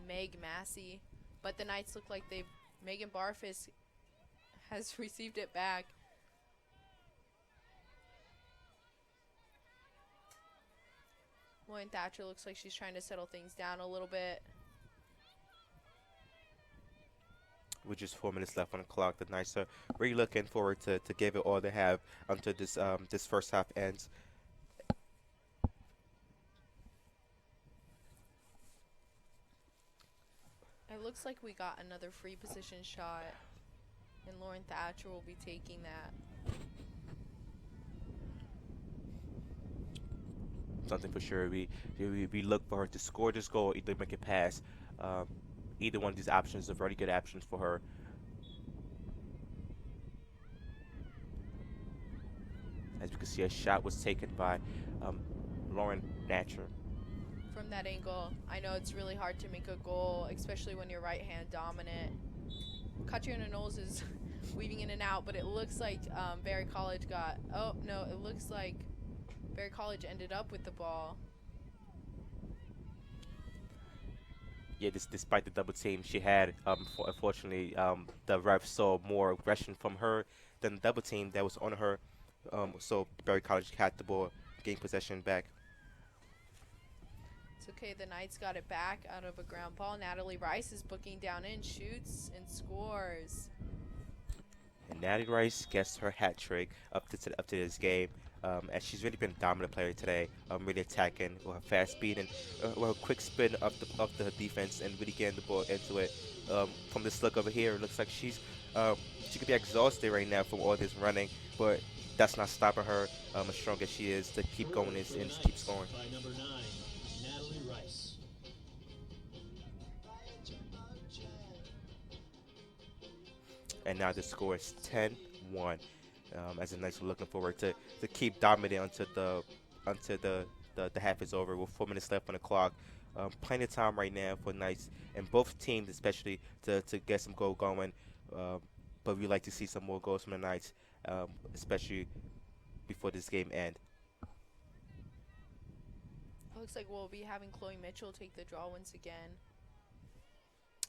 Meg Massey. But the Knights look like Megan Barfus has received it back. Lauren Thatcher looks like she's trying to settle things down a little bit. With just 4 minutes left on the clock, the Knights are really looking forward to give it all they have until this first half ends. It looks like we got another free position shot, and Lauren Thatcher will be taking that. Something for sure. We look for her to score this goal, either make it pass. Either one of these options are very good options for her. As you can see, a shot was taken by Lauren Thatcher. From that angle, I know it's really hard to make a goal, especially when you're right-hand dominant. Katrina Knowles is weaving in and out, but it looks like Barry College got... Oh, no, it looks like Barry College ended up with the ball. Yeah, despite the double team she had, unfortunately, the ref saw more aggression from her than the double team that was on her. So Barry College had the ball, gained possession back. It's okay, the Knights got it back out of a ground ball. Natalie Rice is booking down in, shoots, and scores. And Natalie Rice gets her hat trick up to this game. And she's really been a dominant player today, really attacking with her fast speed and with her quick spin of the defense and really getting the ball into it. From this look over here, it looks like she could be exhausted right now from all this running, but that's not stopping her, as strong as she is, to keep going and keep scoring. By number 9, Natalie Rice. And now the score is 10-1. As the Knights are looking forward to keep dominating until the half is over with 4 minutes left on the clock. Plenty of time right now for Knights and both teams, especially to get some goal going. But we like to see some more goals from the Knights, especially before this game ends. Looks like we'll be having Chloe Mitchell take the draw once again.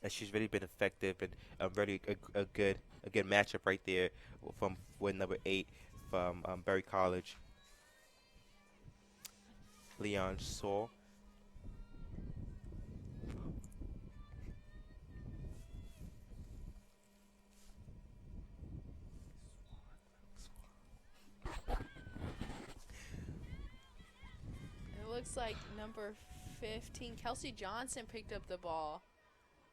And she's really been effective and a good matchup right there with number 8 from Berry College, Leon Saul. It looks like number 15, Kelsey Johnson, picked up the ball.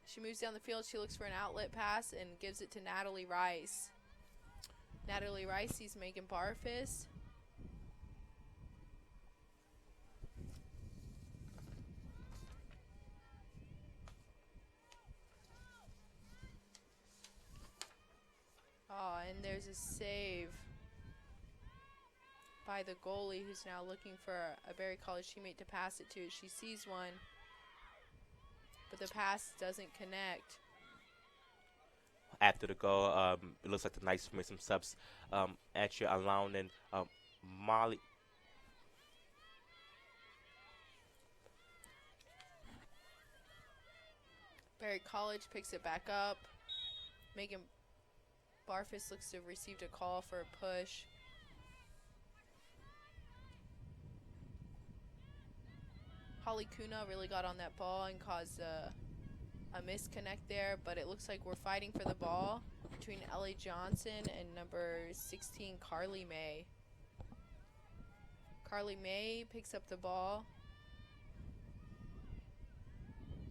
She moves down the field. She looks for an outlet pass and gives it to Natalie Rice. Natalie Rice sees Megan Barfus. Oh, and there's a save by the goalie, who's now looking for a Berry College teammate to pass it to. She sees one, but the pass doesn't connect. After the goal, it looks like the Knights made some subs. Actually allowing Molly. Berry College picks it back up. Megan Barfus looks to have received a call for a push. Holly Kuna really got on that ball and caused a misconnect there, but it looks like we're fighting for the ball between Ellie Johnson and number 16, Carly May. Carly May picks up the ball.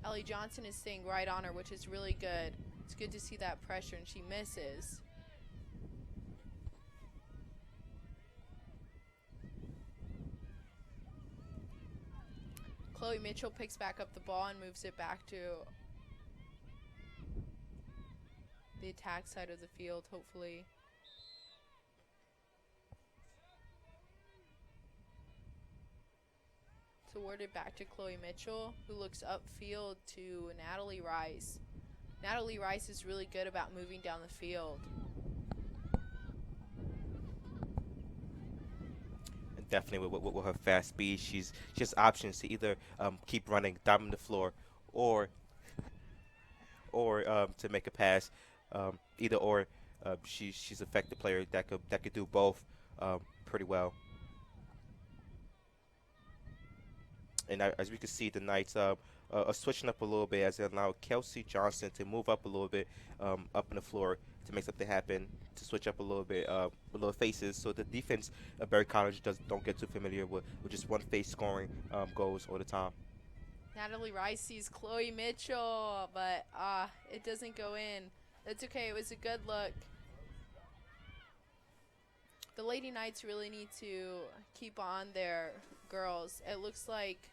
Ellie Johnson is staying right on her, which is really good. It's good to see that pressure, and she misses. Chloe Mitchell picks back up the ball and moves it back to the attack side of the field, hopefully. It's awarded back to Chloe Mitchell, who looks upfield to Natalie Rice. Natalie Rice is really good about moving down the field. And definitely with her fast speed, she has options to either keep running, dominate the floor, or to make a pass. Either or, she's an effective player that could do both pretty well. And as we can see, the Knights are switching up a little bit as they allow Kelsey Johnson to move up a little bit up in the floor to make something happen, to switch up a little bit, with little faces, so the defense of Berry College don't get too familiar with just one face scoring goals all the time. Natalie Rice sees Chloe Mitchell, but it doesn't go in. That's okay. It was a good look. The Lady Knights really need to keep on their girls. It looks like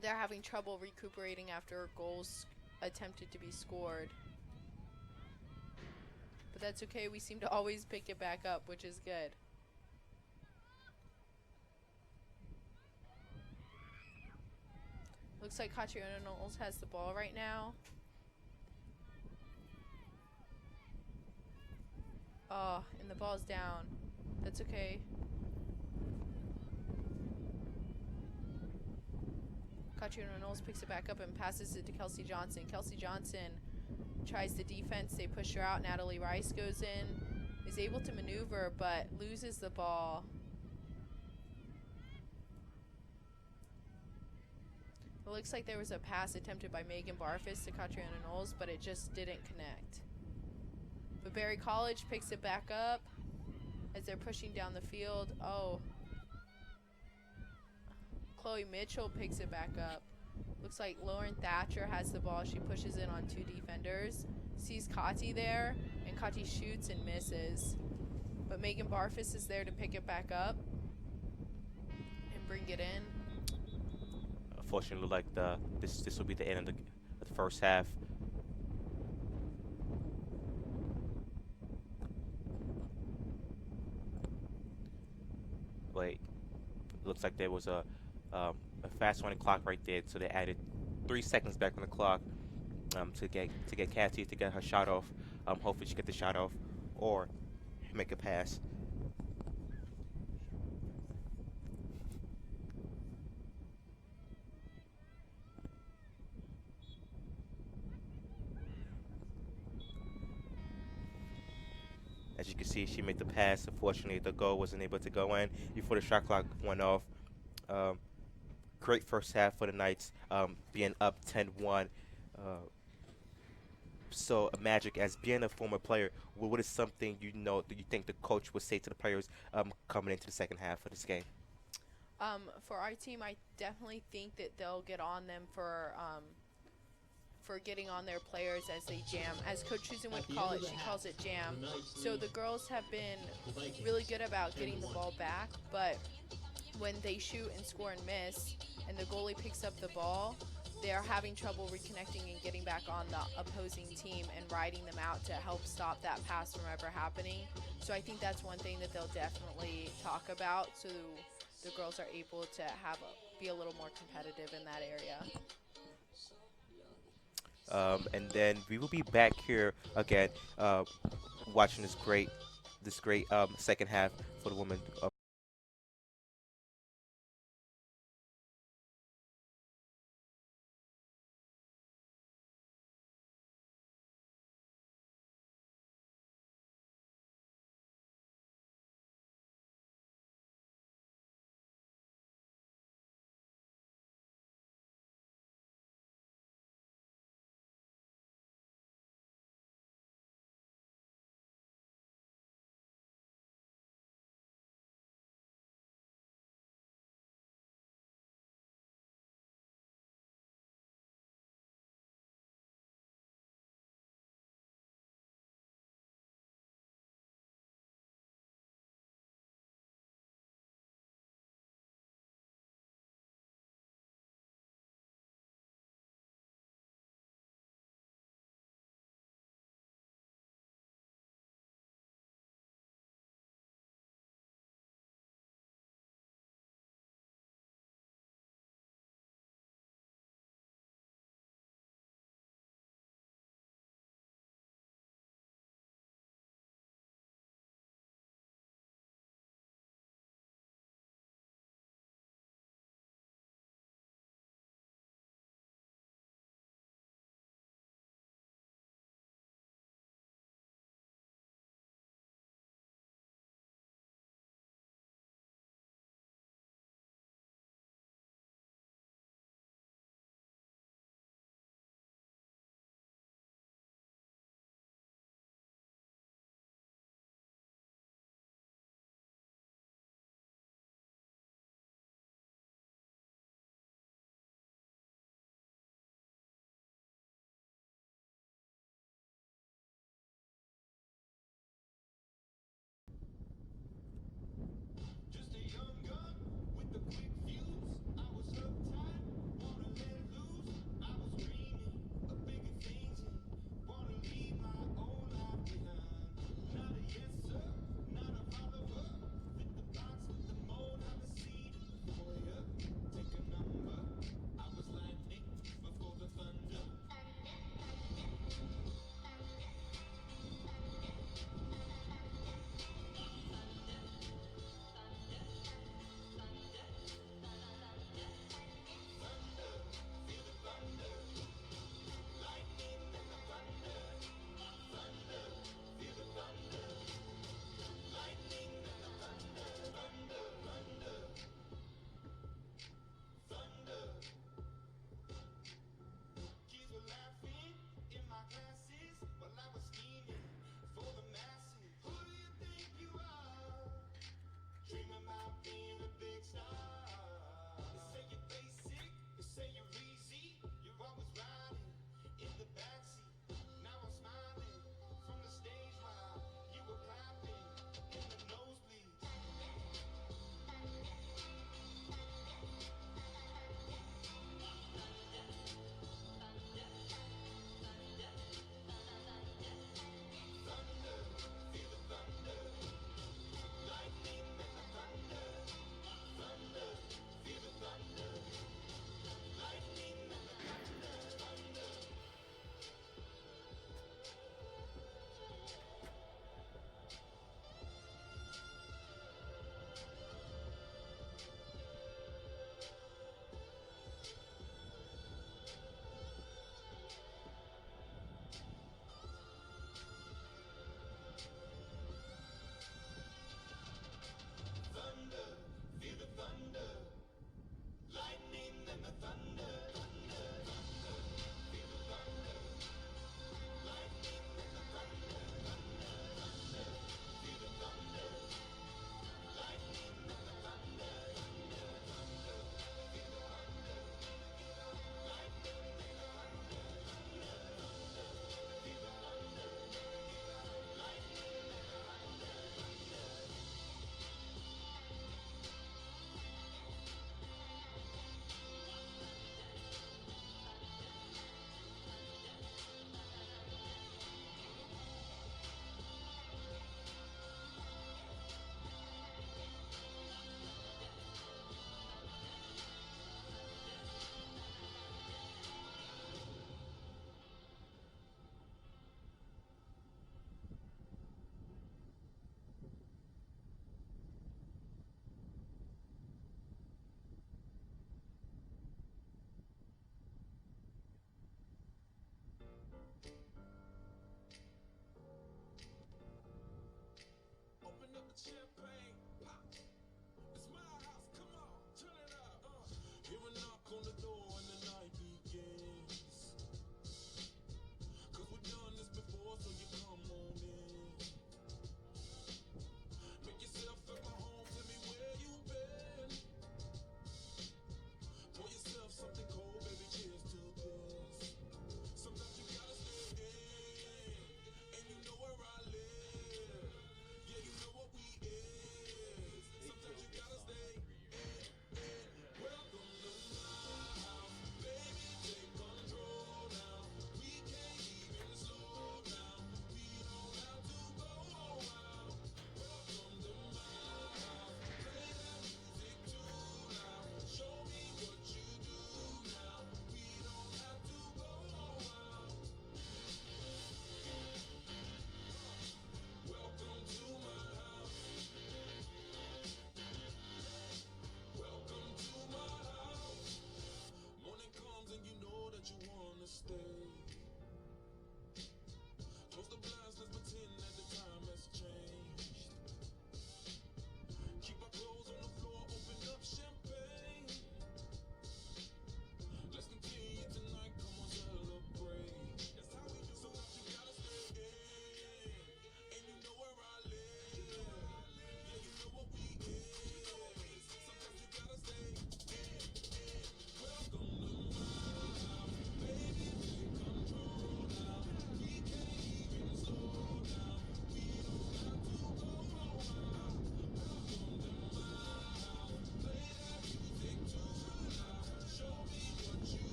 they're having trouble recuperating after goals attempted to be scored. But that's okay. We seem to always pick it back up, which is good. Looks like Catriona Knowles has the ball right now. Oh, and the ball's down. That's okay. Catriona Knowles picks it back up and passes it to Kelsey Johnson. Kelsey Johnson tries the defense. They push her out. Natalie Rice goes in, is able to maneuver, but loses the ball. It looks like there was a pass attempted by Megan Barfus to Catriona Knowles, but it just didn't connect. But Berry College picks it back up as they're pushing down the field. Oh. Chloe Mitchell picks it back up. Looks like Lauren Thatcher has the ball. She pushes in on two defenders. Sees Kati there, and Kati shoots and misses. But Megan Barfus is there to pick it back up and bring it in. Unfortunately, like this will be the end of the first half. Wait, looks like there was a fast running clock right there, so they added 3 seconds back on the clock to get Cassie to get her shot off. Hopefully she get the shot off or make a pass. As you can see, she made the pass. Unfortunately, the goal wasn't able to go in before the shot clock went off. Great first half for the Knights, being up 10-1. So, Magic, as being a former player, what is something that you think the coach would say to the players coming into the second half of this game? For our team, I definitely think that they'll get on them for getting on their players as they jam. As Coach Susan would call it, she calls it jam. So the girls have been really good about getting the ball back, but when they shoot and score and miss, and the goalie picks up the ball, they're having trouble reconnecting and getting back on the opposing team and riding them out to help stop that pass from ever happening. So I think that's one thing that they'll definitely talk about, so the girls are able to be a little more competitive in that area. And then we will be back here again, watching this great second half for the women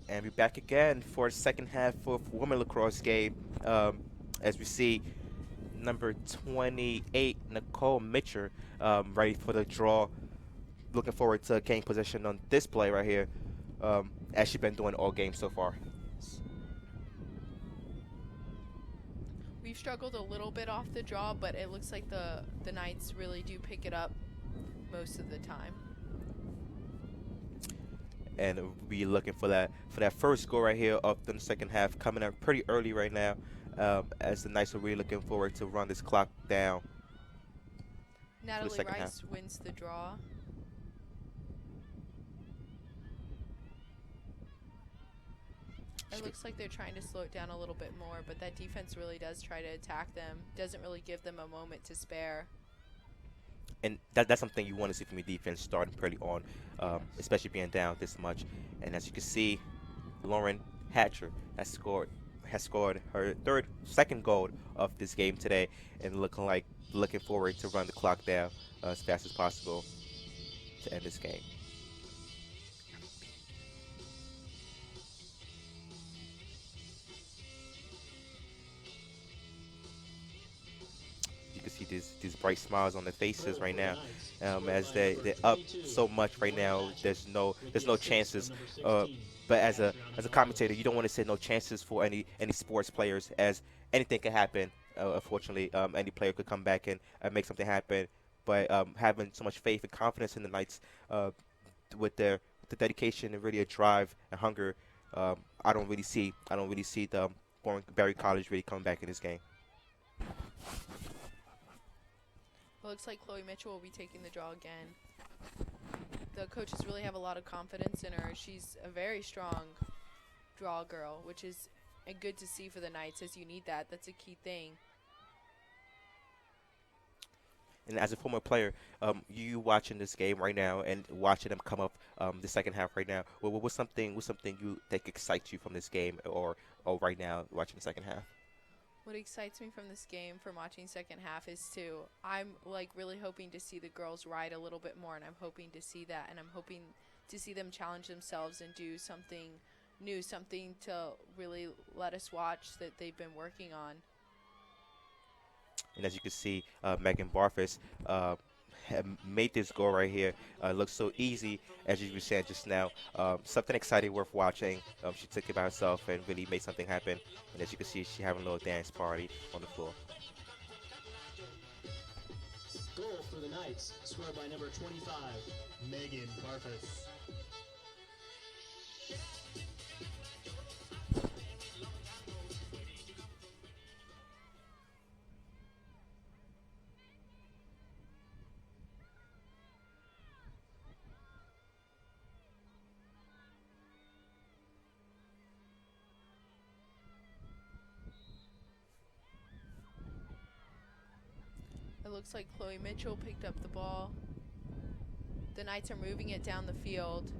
And we're back again for the second half of women lacrosse game. As we see, number 28, Nicole Mitcher, ready for the draw. Looking forward to getting position on this play right here, as she's been doing all game so far. We've struggled a little bit off the draw, but it looks like the Knights really do pick it up most of the time. And we'll be looking for that first goal right here of the second half, coming up pretty early right now, as the Knights are really looking forward to run this clock down. Natalie second Rice wins the draw. It looks like they're trying to slow it down a little bit more, but that defense really does try to attack them. Doesn't really give them a moment to spare. And that's something you want to see from your defense starting pretty on, especially being down this much. And as you can see, Lauren Hatcher has scored her second goal of this game today, and looking forward to run the clock down as fast as possible to end this game. You can see these bright smiles on their faces right now, as they're up so much right now. There's no chances. But as a commentator, you don't want to say no chances for any sports players, as anything can happen. Unfortunately, any player could come back and make something happen. But having so much faith and confidence in the Knights, with the dedication and really a drive and hunger, I don't really see the Barry College really coming back in this game. It looks like Chloe Mitchell will be taking the draw again. The coaches really have a lot of confidence in her. She's a very strong draw girl, which is good to see for the Knights, as you need that. That's a key thing. And as a former player, you watching this game right now and watching them come up the second half right now, what's something that excites you from this game, or right now watching the second half? What excites me from this game, from watching second half, is I'm really hoping to see the girls ride a little bit more, and I'm hoping to see that, and I'm hoping to see them challenge themselves and do something new, something to really let us watch that they've been working on. And as you can see, Megan Barfus have made this goal right here. Looks so easy, as you were saying just now. Something exciting, worth watching. She took it by herself and really made something happen. And as you can see, she's having a little dance party on the floor. Goal for the Knights, scored by number 25, Megan Barfus. It looks like Chloe Mitchell picked up the ball. The Knights are moving it down the field.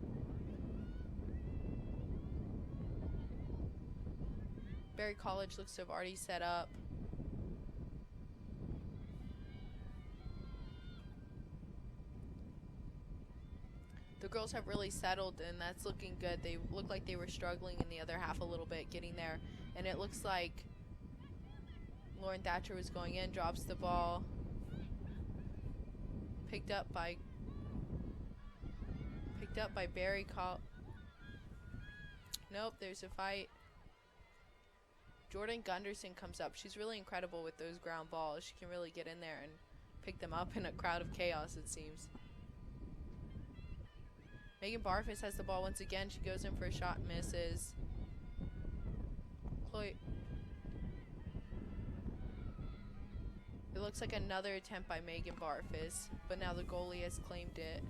Barry College looks to have already set up. The girls have really settled, and that's looking good. They look like they were struggling in the other half a little bit getting there. And it looks like Lauren Thatcher was going in, drops the ball. Picked up by Barry Nope, there's a fight. Jordan Gunderson comes up. She's really incredible with those ground balls. She can really get in there and pick them up in a crowd of chaos, it seems. Megan Barfus has the ball once again. She goes in for a shot and misses. Chloe. It looks like another attempt by Megan Barfus, but now the goalie has claimed it.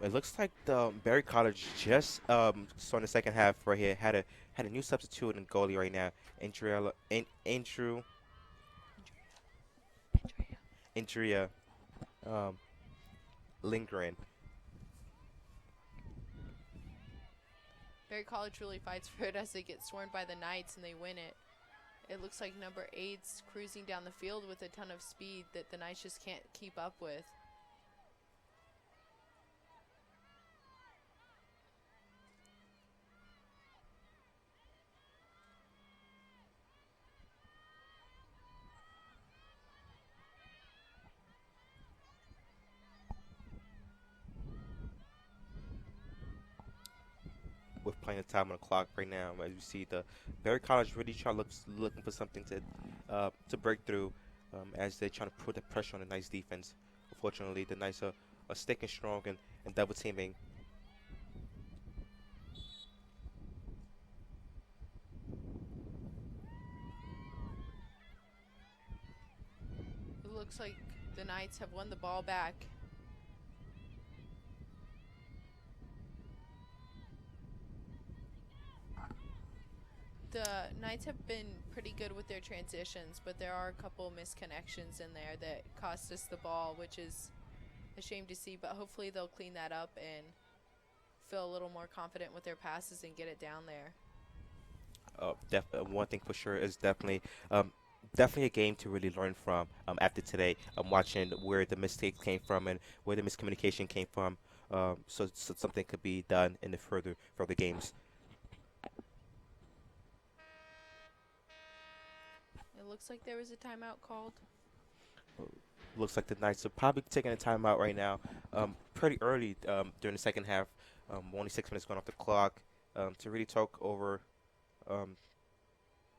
It looks like the Barry College just saw in the second half right here had a new substitute in goalie right now, Andrea Lindgren. Barry College really fights for it as they get swarmed by the Knights and they win it. It looks like number 8's cruising down the field with a ton of speed that the Knights just can't keep up with. playing the time on the clock right now. As you see, the Barry College really looking for something to break through as they're trying to put the pressure on the Knights defense. Unfortunately, the Knights are sticking strong and double teaming. It looks like the Knights have won the ball back. The Knights have been pretty good with their transitions, but there are a couple misconnections in there that cost us the ball, which is a shame to see, but hopefully they'll clean that up and feel a little more confident with their passes and get it down there. One thing for sure is definitely a game to really learn from after today. I'm watching where the mistakes came from and where the miscommunication came from, so something could be done in the further games. It looks like there was a timeout called. Looks like the Knights are probably taking a timeout right now, pretty early during the second half. Only 6 minutes gone off the clock to really talk over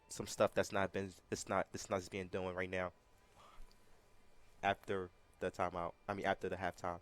some stuff that's not being done right now. After the timeout, after the halftime.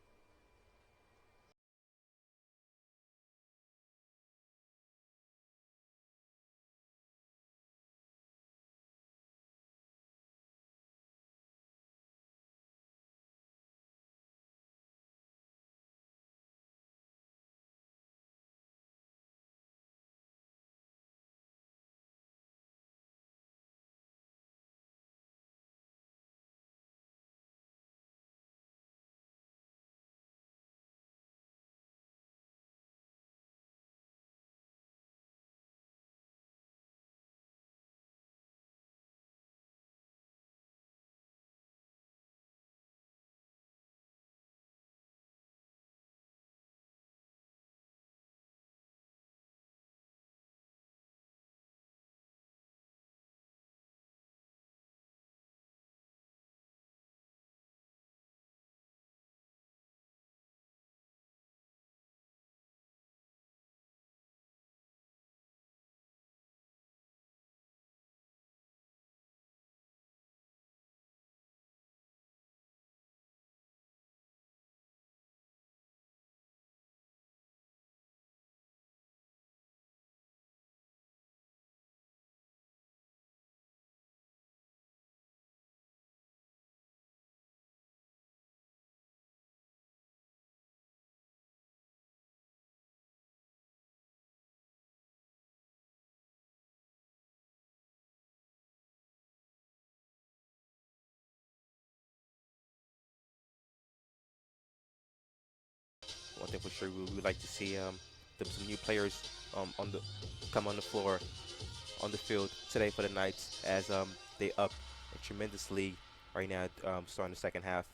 One thing for sure, we would like to see some new players on the come on the floor, on the field today for the Knights as they up a tremendous lead right now, starting the second half.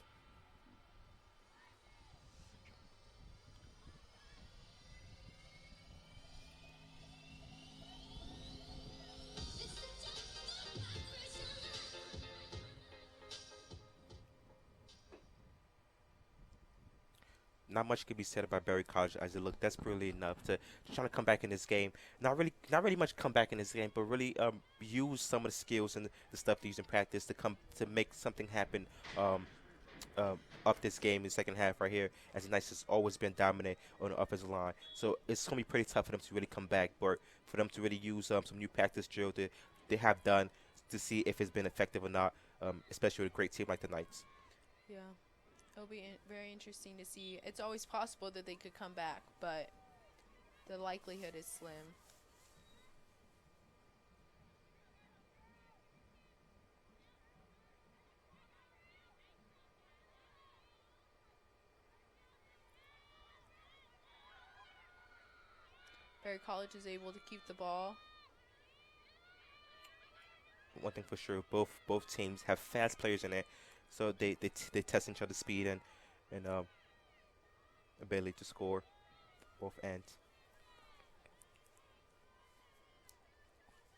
Not much can be said about Berry College as they look desperately enough to trying to come back in this game. Not really much come back in this game, but really use some of the skills and the stuff they use in practice to make something happen up this game in the second half right here. As the Knights has always been dominant on the offensive line, so it's gonna be pretty tough for them to really come back, but for them to really use some new practice drill that they have done to see if it's been effective or not, especially with a great team like the Knights. Yeah. It'll be very interesting to see. It's always possible that they could come back, but the likelihood is slim. Berry College is able to keep the ball. One thing for sure, both teams have fast players in it, so they test each other's speed and ability to score, both ends.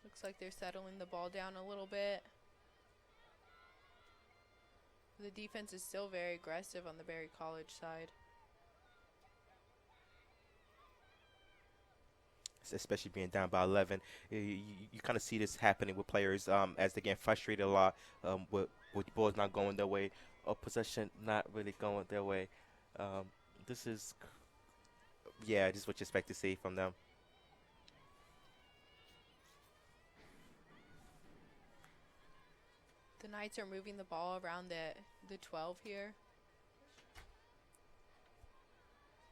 Looks like they're settling the ball down a little bit. The defense is still very aggressive on the Berry College side. especially being down by 11. You kind of see this happening with players as they get frustrated a lot with the balls not going their way or possession not really going their way. Um, this is, yeah, this is what you expect to see from them. The Knights are moving the ball around the 12 here.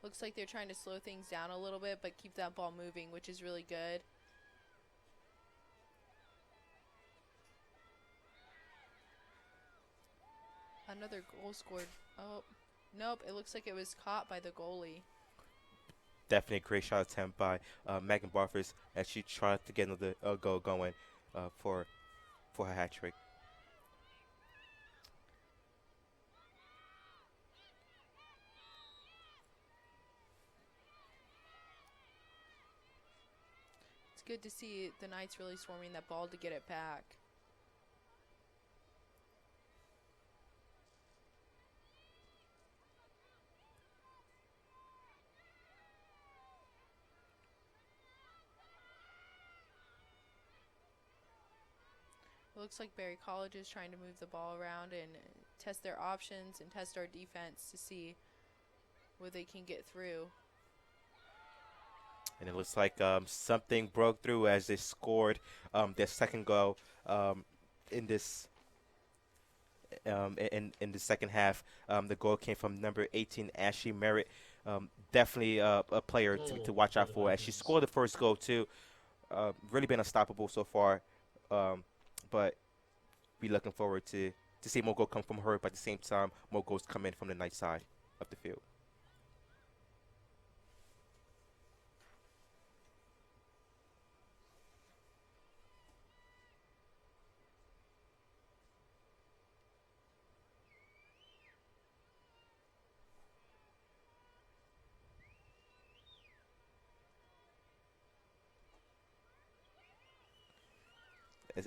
Looks like they're trying to slow things down a little bit, but keep that ball moving, which is really good. Another goal scored. Oh, nope. It looks like it was caught by the goalie. Definitely a great shot attempt by Megan Barfus as she tried to get another goal going for her hat trick. It's good to see the Knights really swarming that ball to get it back. It looks like Barry College is trying to move the ball around and test their options and test our defense to see where they can get through. And it looks like something broke through as they scored their second goal in this in the second half. The goal came from number 18, Ashley Merritt. Definitely a player to watch out for as she scored the first goal too. Really been unstoppable so far, but we're looking forward to see more goals come from her. But at the same time, more goals come in from the night side of the field.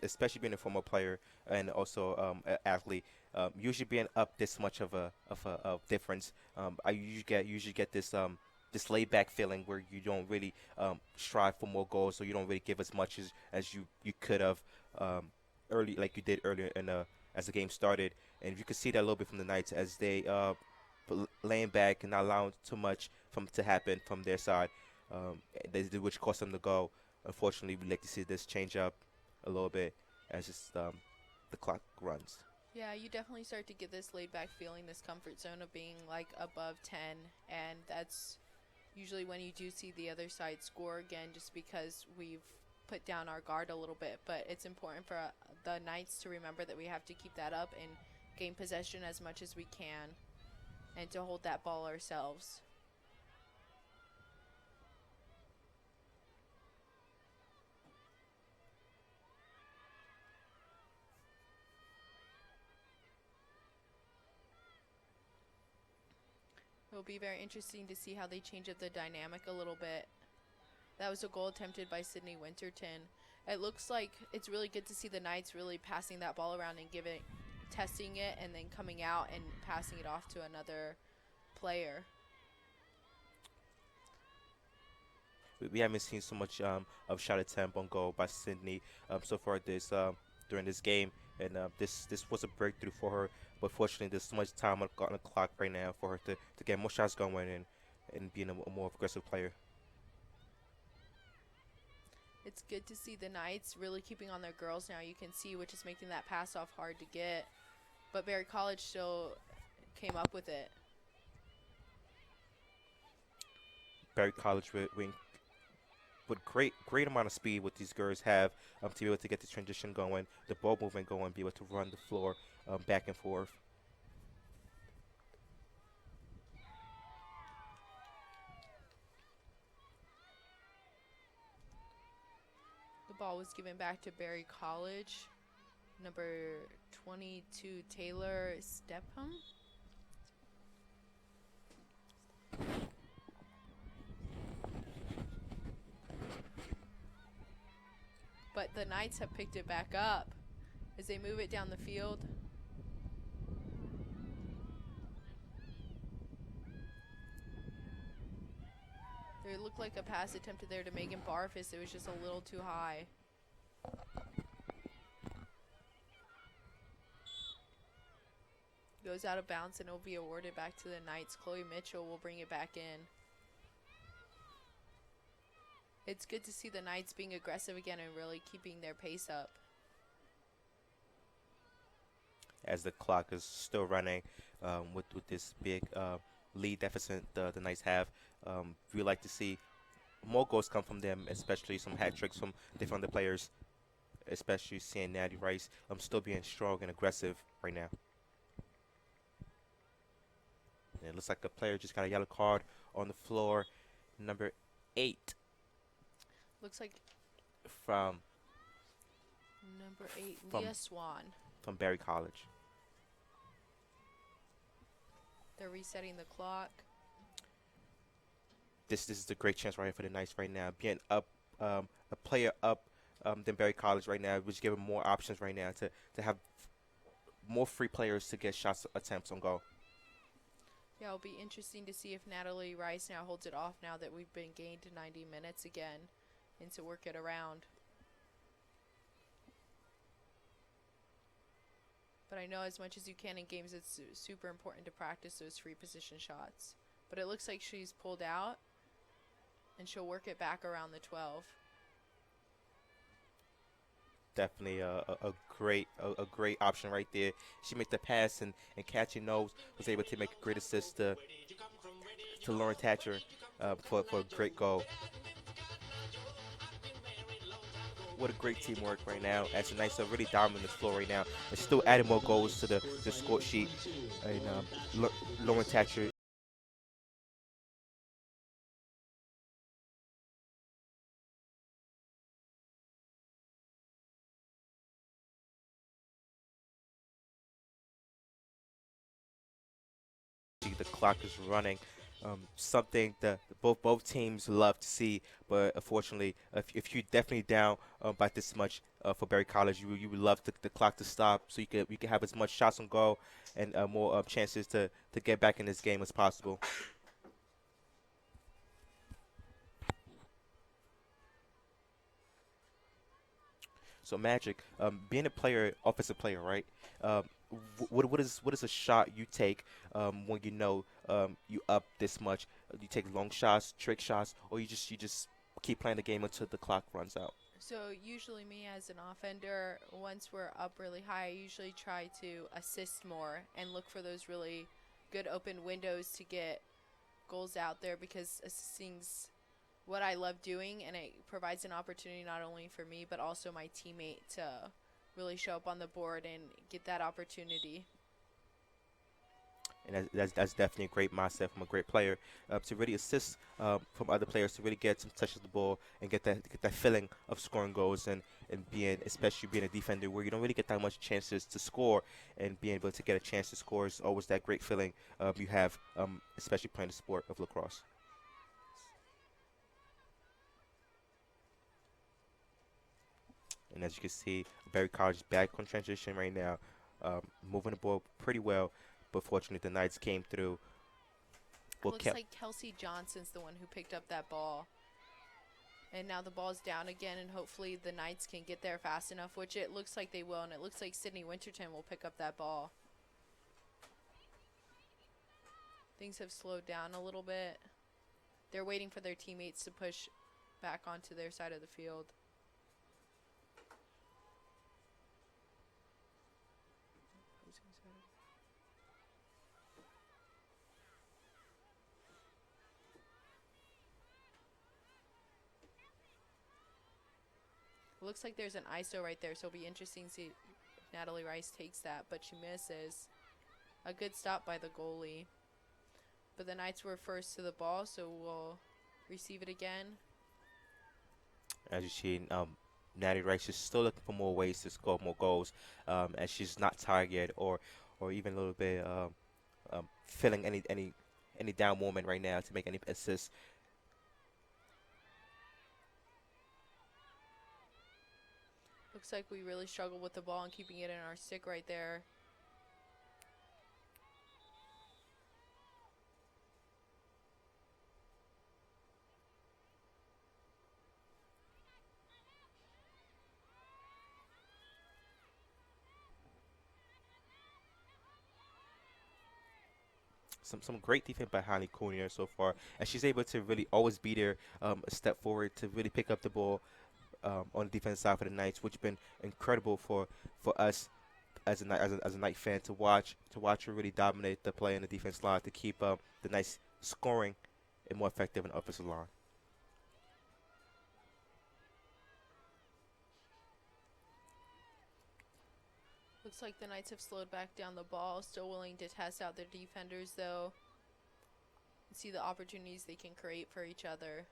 Especially being a former player and also an athlete, usually being up this much of a difference, I usually get this this laid back feeling where you don't really strive for more goals, so you don't really give as much as you could have early, like you did earlier in as the game started, and you could see that a little bit from the Knights as they laying back and not allowing too much to happen from their side, which cost them the goal. Unfortunately, we like to see this change up a little bit as the clock runs. Yeah, you definitely start to get this laid back feeling, this comfort zone of being like above 10, and that's usually when you do see the other side score again, just because we've put down our guard a little bit. But it's important for the Knights to remember that we have to keep that up and gain possession as much as we can and to hold that ball ourselves. It'll be very interesting to see how they change up the dynamic a little bit. That was a goal attempted by Sydney Winterton. It looks like it's really good to see the Knights really passing that ball around and testing it, and then coming out and passing it off to another player. We haven't seen so much of shot attempt on goal by Sydney so far during this game, and this was a breakthrough for her. But fortunately, there's so much time on the clock right now for her to get more shots going and being a more aggressive player. It's good to see the Knights really keeping on their girls now. You can see which is making that pass off hard to get. But Barry College still came up with it. Barry College with great amount of speed what these girls have to be able to get the transition going, the ball movement going, be able to run the floor back and forth. The ball was given back to Barry College. Number 22, Taylor Stepham. But the Knights have picked it back up as they move it down the field. There looked like a pass attempted there to Megan Barfus. It was just a little too high. Goes out of bounds and it will be awarded back to the Knights. Chloe Mitchell will bring it back in. It's good to see the Knights being aggressive again and really keeping their pace up. As the clock is still running with this big lead deficit the Knights have, we like to see more goals come from them, especially some hat tricks from different other players, especially seeing Natty Rice still being strong and aggressive right now. And it looks like a player just got a yellow card on the floor, number 8. Looks like from number 8, from, Leah Swan. From Berry College. They're resetting the clock. This is a great chance right here for the Knights right now. Being up, a player up than Berry College right now, which giving more options right now to have more free players to get shots attempts on goal. Yeah, it'll be interesting to see if Natalie Rice now holds it off now that we've been gained to 90 minutes again and to work it around. But I know as much as you can in games, it's super important to practice those free position shots. But it looks like she's pulled out, and she'll work it back around the 12. Definitely a great option right there. She made the pass and catching nose was able to make a great assist to Lauren Thatcher for a great goal. What a great teamwork right now. As the Knights are really dominating the floor right now. They're still adding more goals to the score sheet. And Lauren Thatcher. The clock is running. Something that both teams love to see, but unfortunately, if you're definitely down by this much for Berry College, you would love the clock to stop so you can have as much shots on goal and more chances to get back in this game as possible. So Magic, being a player, offensive player, right? What is a shot you take when you know you up this much? You take long shots, trick shots, or you just keep playing the game until the clock runs out? So usually me as an offender, once we're up really high, I usually try to assist more and look for those really good open windows to get goals out there, because assisting's what I love doing, and it provides an opportunity not only for me but also my teammate to really show up on the board and get that opportunity. And that's definitely a great mindset from a great player to really assist from other players to really get some touches of the ball and get that feeling of scoring goals and especially being a defender where you don't really get that much chances to score, and being able to get a chance to score is always that great feeling you have, especially playing the sport of lacrosse. And as you can see, Berry College is back on transition right now, moving the ball pretty well. But fortunately, the Knights came through. Looks like Kelsey Johnson's the one who picked up that ball. And now the ball's down again, and hopefully the Knights can get there fast enough, which it looks like they will. And it looks like Sydney Winterton will pick up that ball. Things have slowed down a little bit. They're waiting for their teammates to push back onto their side of the field. Looks like there's an ISO right there, so it'll be interesting to see if Natalie Rice takes that, but she misses. A good stop by the goalie. But the Knights were first to the ball, so we'll receive it again. As you see, Natalie Rice is still looking for more ways to score more goals, and she's not tired or even a little bit feeling any down moment right now to make any assists. Looks like we really struggled with the ball and keeping it in our stick right there. some great defense by Holly Coonier so far, and she's able to really always be there, a step forward to really pick up the ball on the defense side for the Knights, which has been incredible for us as as a Knight fan to watch her really dominate the play in the defense line to keep the Knights scoring and more effective in the offensive line. Looks like the Knights have slowed back down the ball, still willing to test out their defenders though. See the opportunities they can create for each other.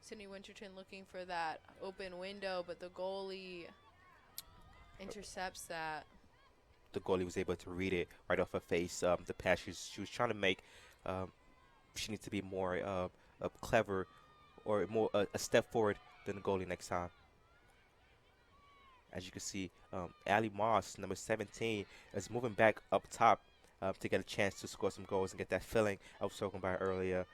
Sydney Winterton looking for that open window, but the goalie intercepts that. The goalie was able to read it right off her face. The pass she was trying to make, she needs to be more clever or more a step forward than the goalie next time. As you can see, Allie Moss, number 17, is moving back up top to get a chance to score some goals and get that feeling I was talking about earlier.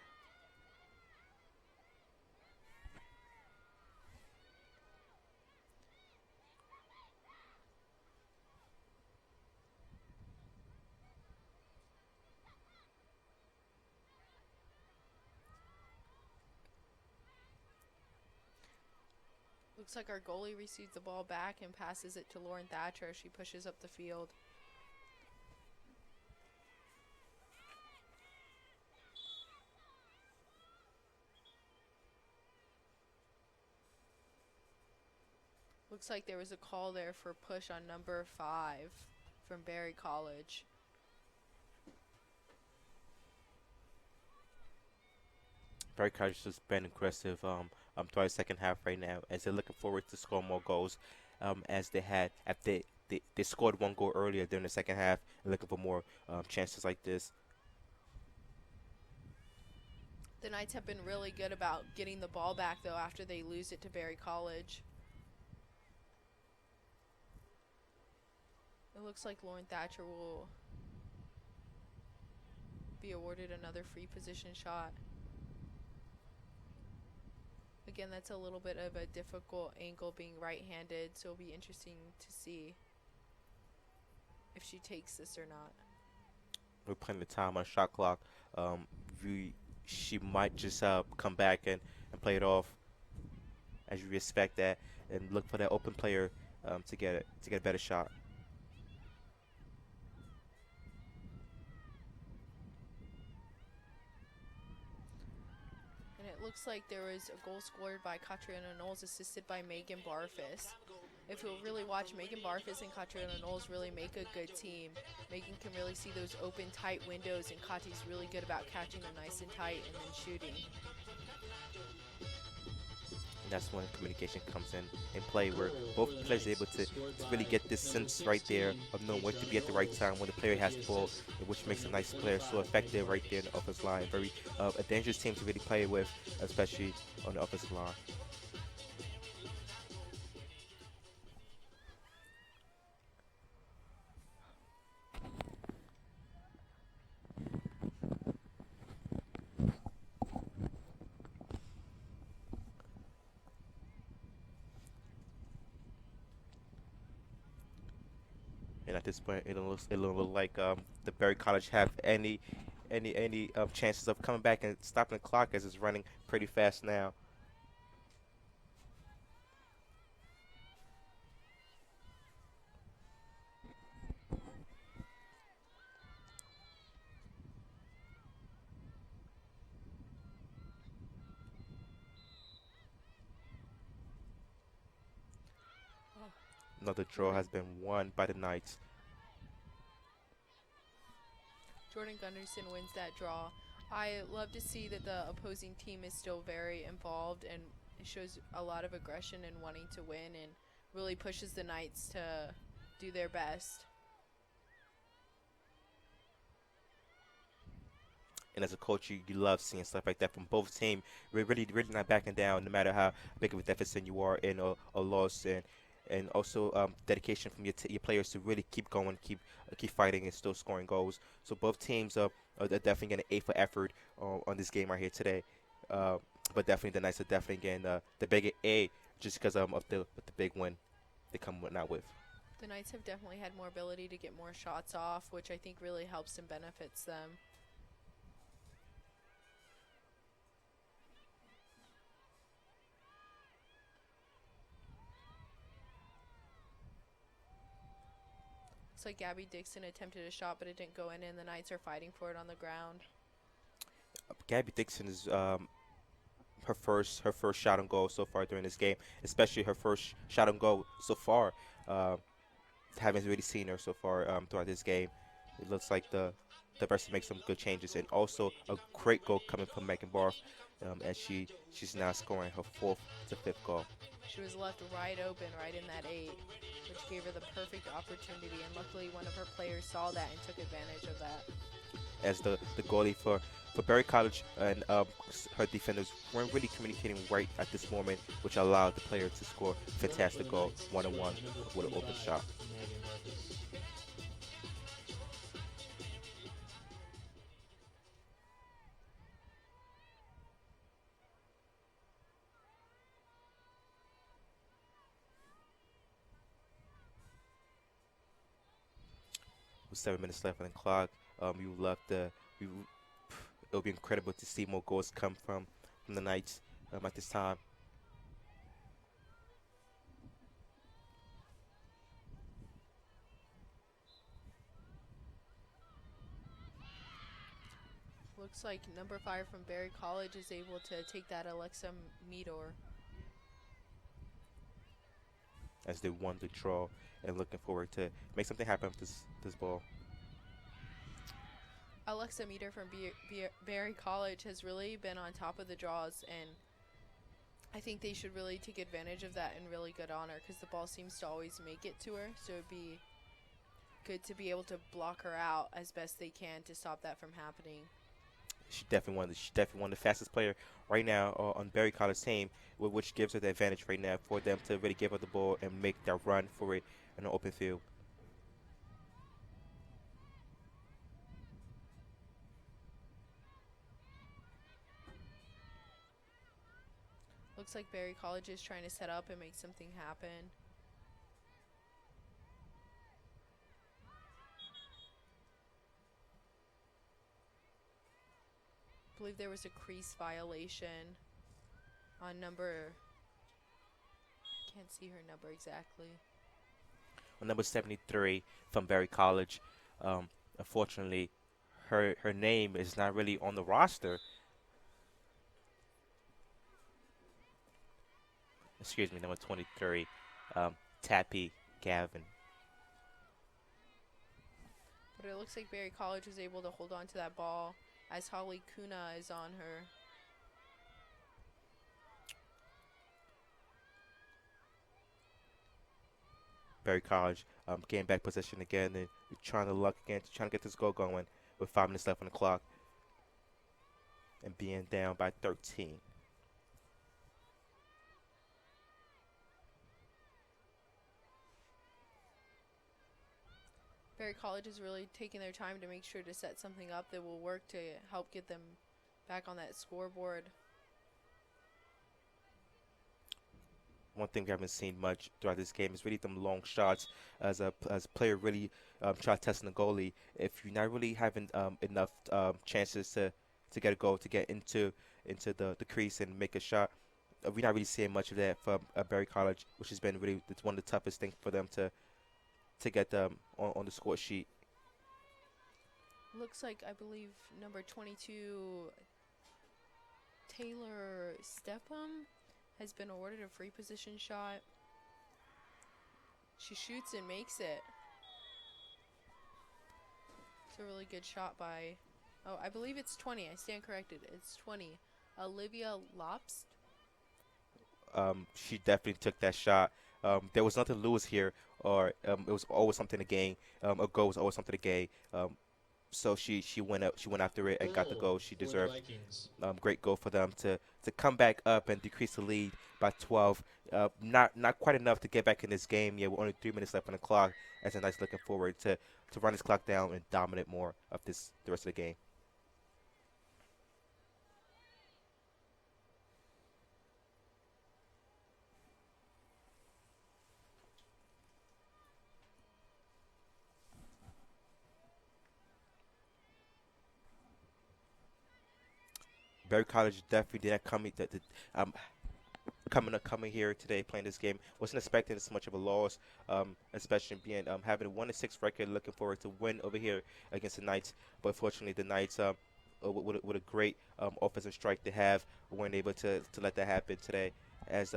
Looks like our goalie receives the ball back and passes it to Lauren Thatcher as she pushes up the field. Looks like there was a call there for push on number 5 from Barry College. Barry College has been aggressive throughout the second half right now as they're looking forward to score more goals as they had after they scored one goal earlier during the second half and looking for more chances like this. The Knights have been really good about getting the ball back though after they lose it to Barry College. It looks like Lauren Thatcher will be awarded another free position shot. Again, that's a little bit of a difficult angle being right-handed, so it'll be interesting to see if she takes this or not. We're playing the time on shot clock. She might just come back and play it off as you expect that and look for that open player to get a better shot. Looks like there was a goal scored by Katriana Knowles, assisted by Megan Barfus. If you'll really watch, Megan Barfus and Katriana Knowles really make a good team. Megan can really see those open, tight windows, and Kati's really good about catching them nice and tight and then shooting. And that's when communication comes in play, where both players are able to really get this sense right there of knowing where to be at the right time when the player has the ball, which makes a nice player so effective right there in the offensive line. Very a dangerous team to really play with, especially on the offensive line. And at this point, it don't look like the Barry College have any chances of coming back and stopping the clock as it's running pretty fast now. Another draw has been won by the Knights. Jordan Gunderson wins that draw. I love to see that the opposing team is still very involved and it shows a lot of aggression and wanting to win and really pushes the Knights to do their best. And as a coach, you love seeing stuff like that from both teams. We're really not backing down no matter how big of a deficit you are in a loss, and also dedication from your players to really keep going, keep fighting, and still scoring goals. So both teams are definitely getting an A for effort on this game right here today. But definitely the Knights are definitely getting the bigger A just because of the big win they come out with. The Knights have definitely had more ability to get more shots off, which I think really helps and benefits them. Looks like Gabby Dixon attempted a shot, but it didn't go in, and the Knights are fighting for it on the ground. Gabby Dixon is her first shot on goal so far during this game, especially her first shot on goal so far. Haven't really seen her so far throughout this game. It looks like the Bears make some good changes, and also a great goal coming from Megan Barth, as she's now scoring her 4th to 5th goal. She was left wide open right in that 8, which gave her the perfect opportunity, and luckily one of her players saw that and took advantage of that. As the goalie for Berry College and her defenders weren't really communicating right at this moment, which allowed the player to score a fantastic goal, 1-on-1 with an open shot. With 7 minutes left on the clock, it'll be incredible to see more goals come from the Knights at this time. Looks like number 5 from Berry College is able to take that Alexa Meador. As they won the draw and looking forward to make something happen with this ball. Alexa Meador from Berry College has really been on top of the draws, and I think they should really take advantage of that in really good honor, because the ball seems to always make it to her, so it'd be good to be able to block her out as best they can to stop that from happening. She's definitely one of the fastest player right now on Berry College team, which gives her the advantage right now for them to really give her the ball and make that run for it in an open field. Looks like Berry College is trying to set up and make something happen. I believe there was a crease violation on number, can't see her number exactly. On number 73 from Berry College, unfortunately, her name is not really on the roster. Excuse me, number 23, Tappy Gavin. But it looks like Berry College was able to hold on to that ball as Holly Kuna is on her. Berry College getting back position again and trying to luck again, trying to get this goal going with 5 minutes left on the clock and being down by 13. Berry College is really taking their time to make sure to set something up that will work to help get them back on that scoreboard. One thing we haven't seen much throughout this game is really them long shots as a player really try testing the goalie. If you're not really having enough chances to get a goal, to get into the crease and make a shot, we're not really seeing much of that from Berry College, which has been really one of the toughest things for them to get them on the score sheet. Looks like, I believe, number 22, Taylor Stepham, has been awarded a free position shot. She shoots and makes it. It's a really good shot by, oh, I believe it's 20. I stand corrected. It's 20. Olivia Lopst. She definitely took that shot. There was nothing to lose here, or it was always something to gain. A goal was always something to gain. So she went after it and got the goal she deserved. Great goal for them to come back up and decrease the lead by 12. Not quite enough to get back in this game. Yeah, we're only 3 minutes left on the clock. As a Knights looking forward to run this clock down and dominate more of the rest of the game. Berry College definitely did not um, coming here today playing this game. Wasn't expecting this much of a loss, especially being having a 1-6 record. Looking forward to win over here against the Knights, but fortunately the Knights, with a great offensive strike they have, weren't able to let that happen today, as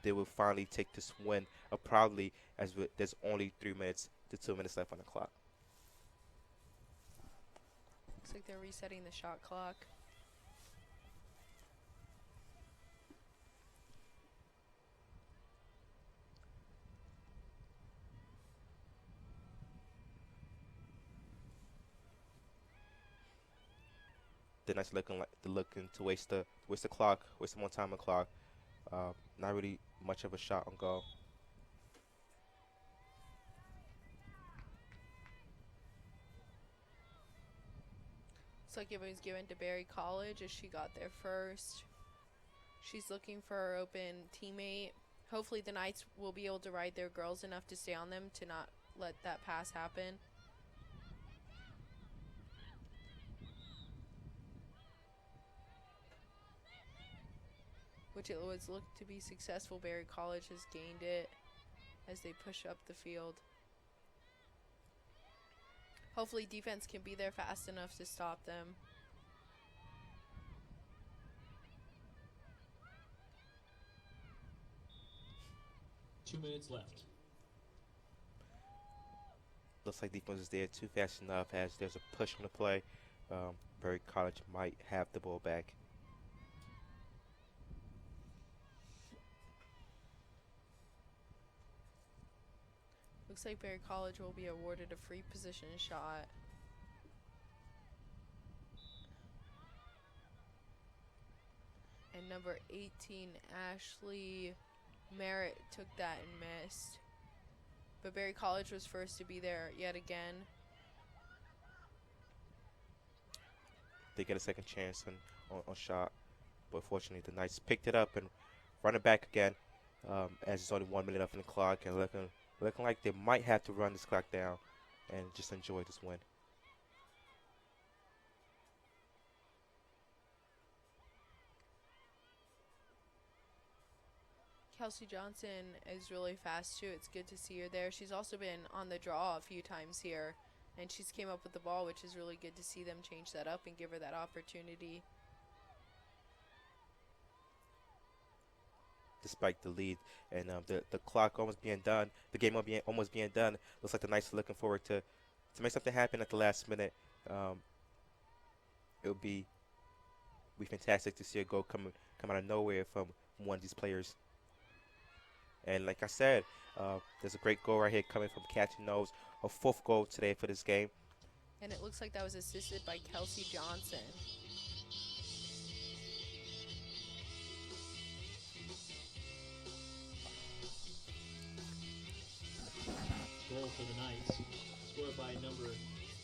they will finally take this win proudly, as there's only 3 minutes to 2 minutes left on the clock. Looks like they're resetting the shot clock. The Knights looking to waste the clock, waste some more time on the clock. Not really much of a shot on goal. Looks like it was given to Berry College as she got there first. She's looking for her open teammate. Hopefully the Knights will be able to ride their girls enough to stay on them to not let that pass happen. Which it was looked to be successful. Berry College has gained it as they push up the field. Hopefully defense can be there fast enough to stop them. Two minutes left. Looks like defense is there too fast enough, as there's a push on the play. Berry College might have the ball back. Looks like Berry College will be awarded a free position shot. And number 18, Ashley Merritt, took that and missed. But Berry College was first to be there yet again. They get a second chance on shot, but fortunately the Knights picked it up and run it back again, as it's only 1 minute left on the clock, and looking like they might have to run this clock down and just enjoy this win. Kelsey Johnson is really fast too. It's good to see her there. She's also been on the draw a few times here, and she's came up with the ball, which is really good to see them change that up and give her that opportunity. Despite the lead and the clock almost being done, the game almost being done, looks like the Knights are looking forward to make something happen at the last minute. It would be fantastic to see a goal come out of nowhere from one of these players. And like I said, there's a great goal right here coming from Catching Nose, a 4th goal today for this game. And it looks like that was assisted by Kelsey Johnson. Goal for the Knights, scored by number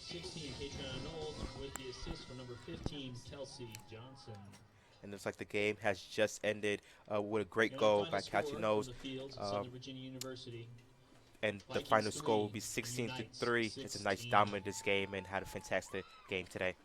16, Patreon Knowles, with the assist from number 15, Kelsey Johnson. And it looks like the game has just ended with a great goal by Catching Nose. And the final score will be 16-3. It's a Knights dominated this game and had a fantastic game today.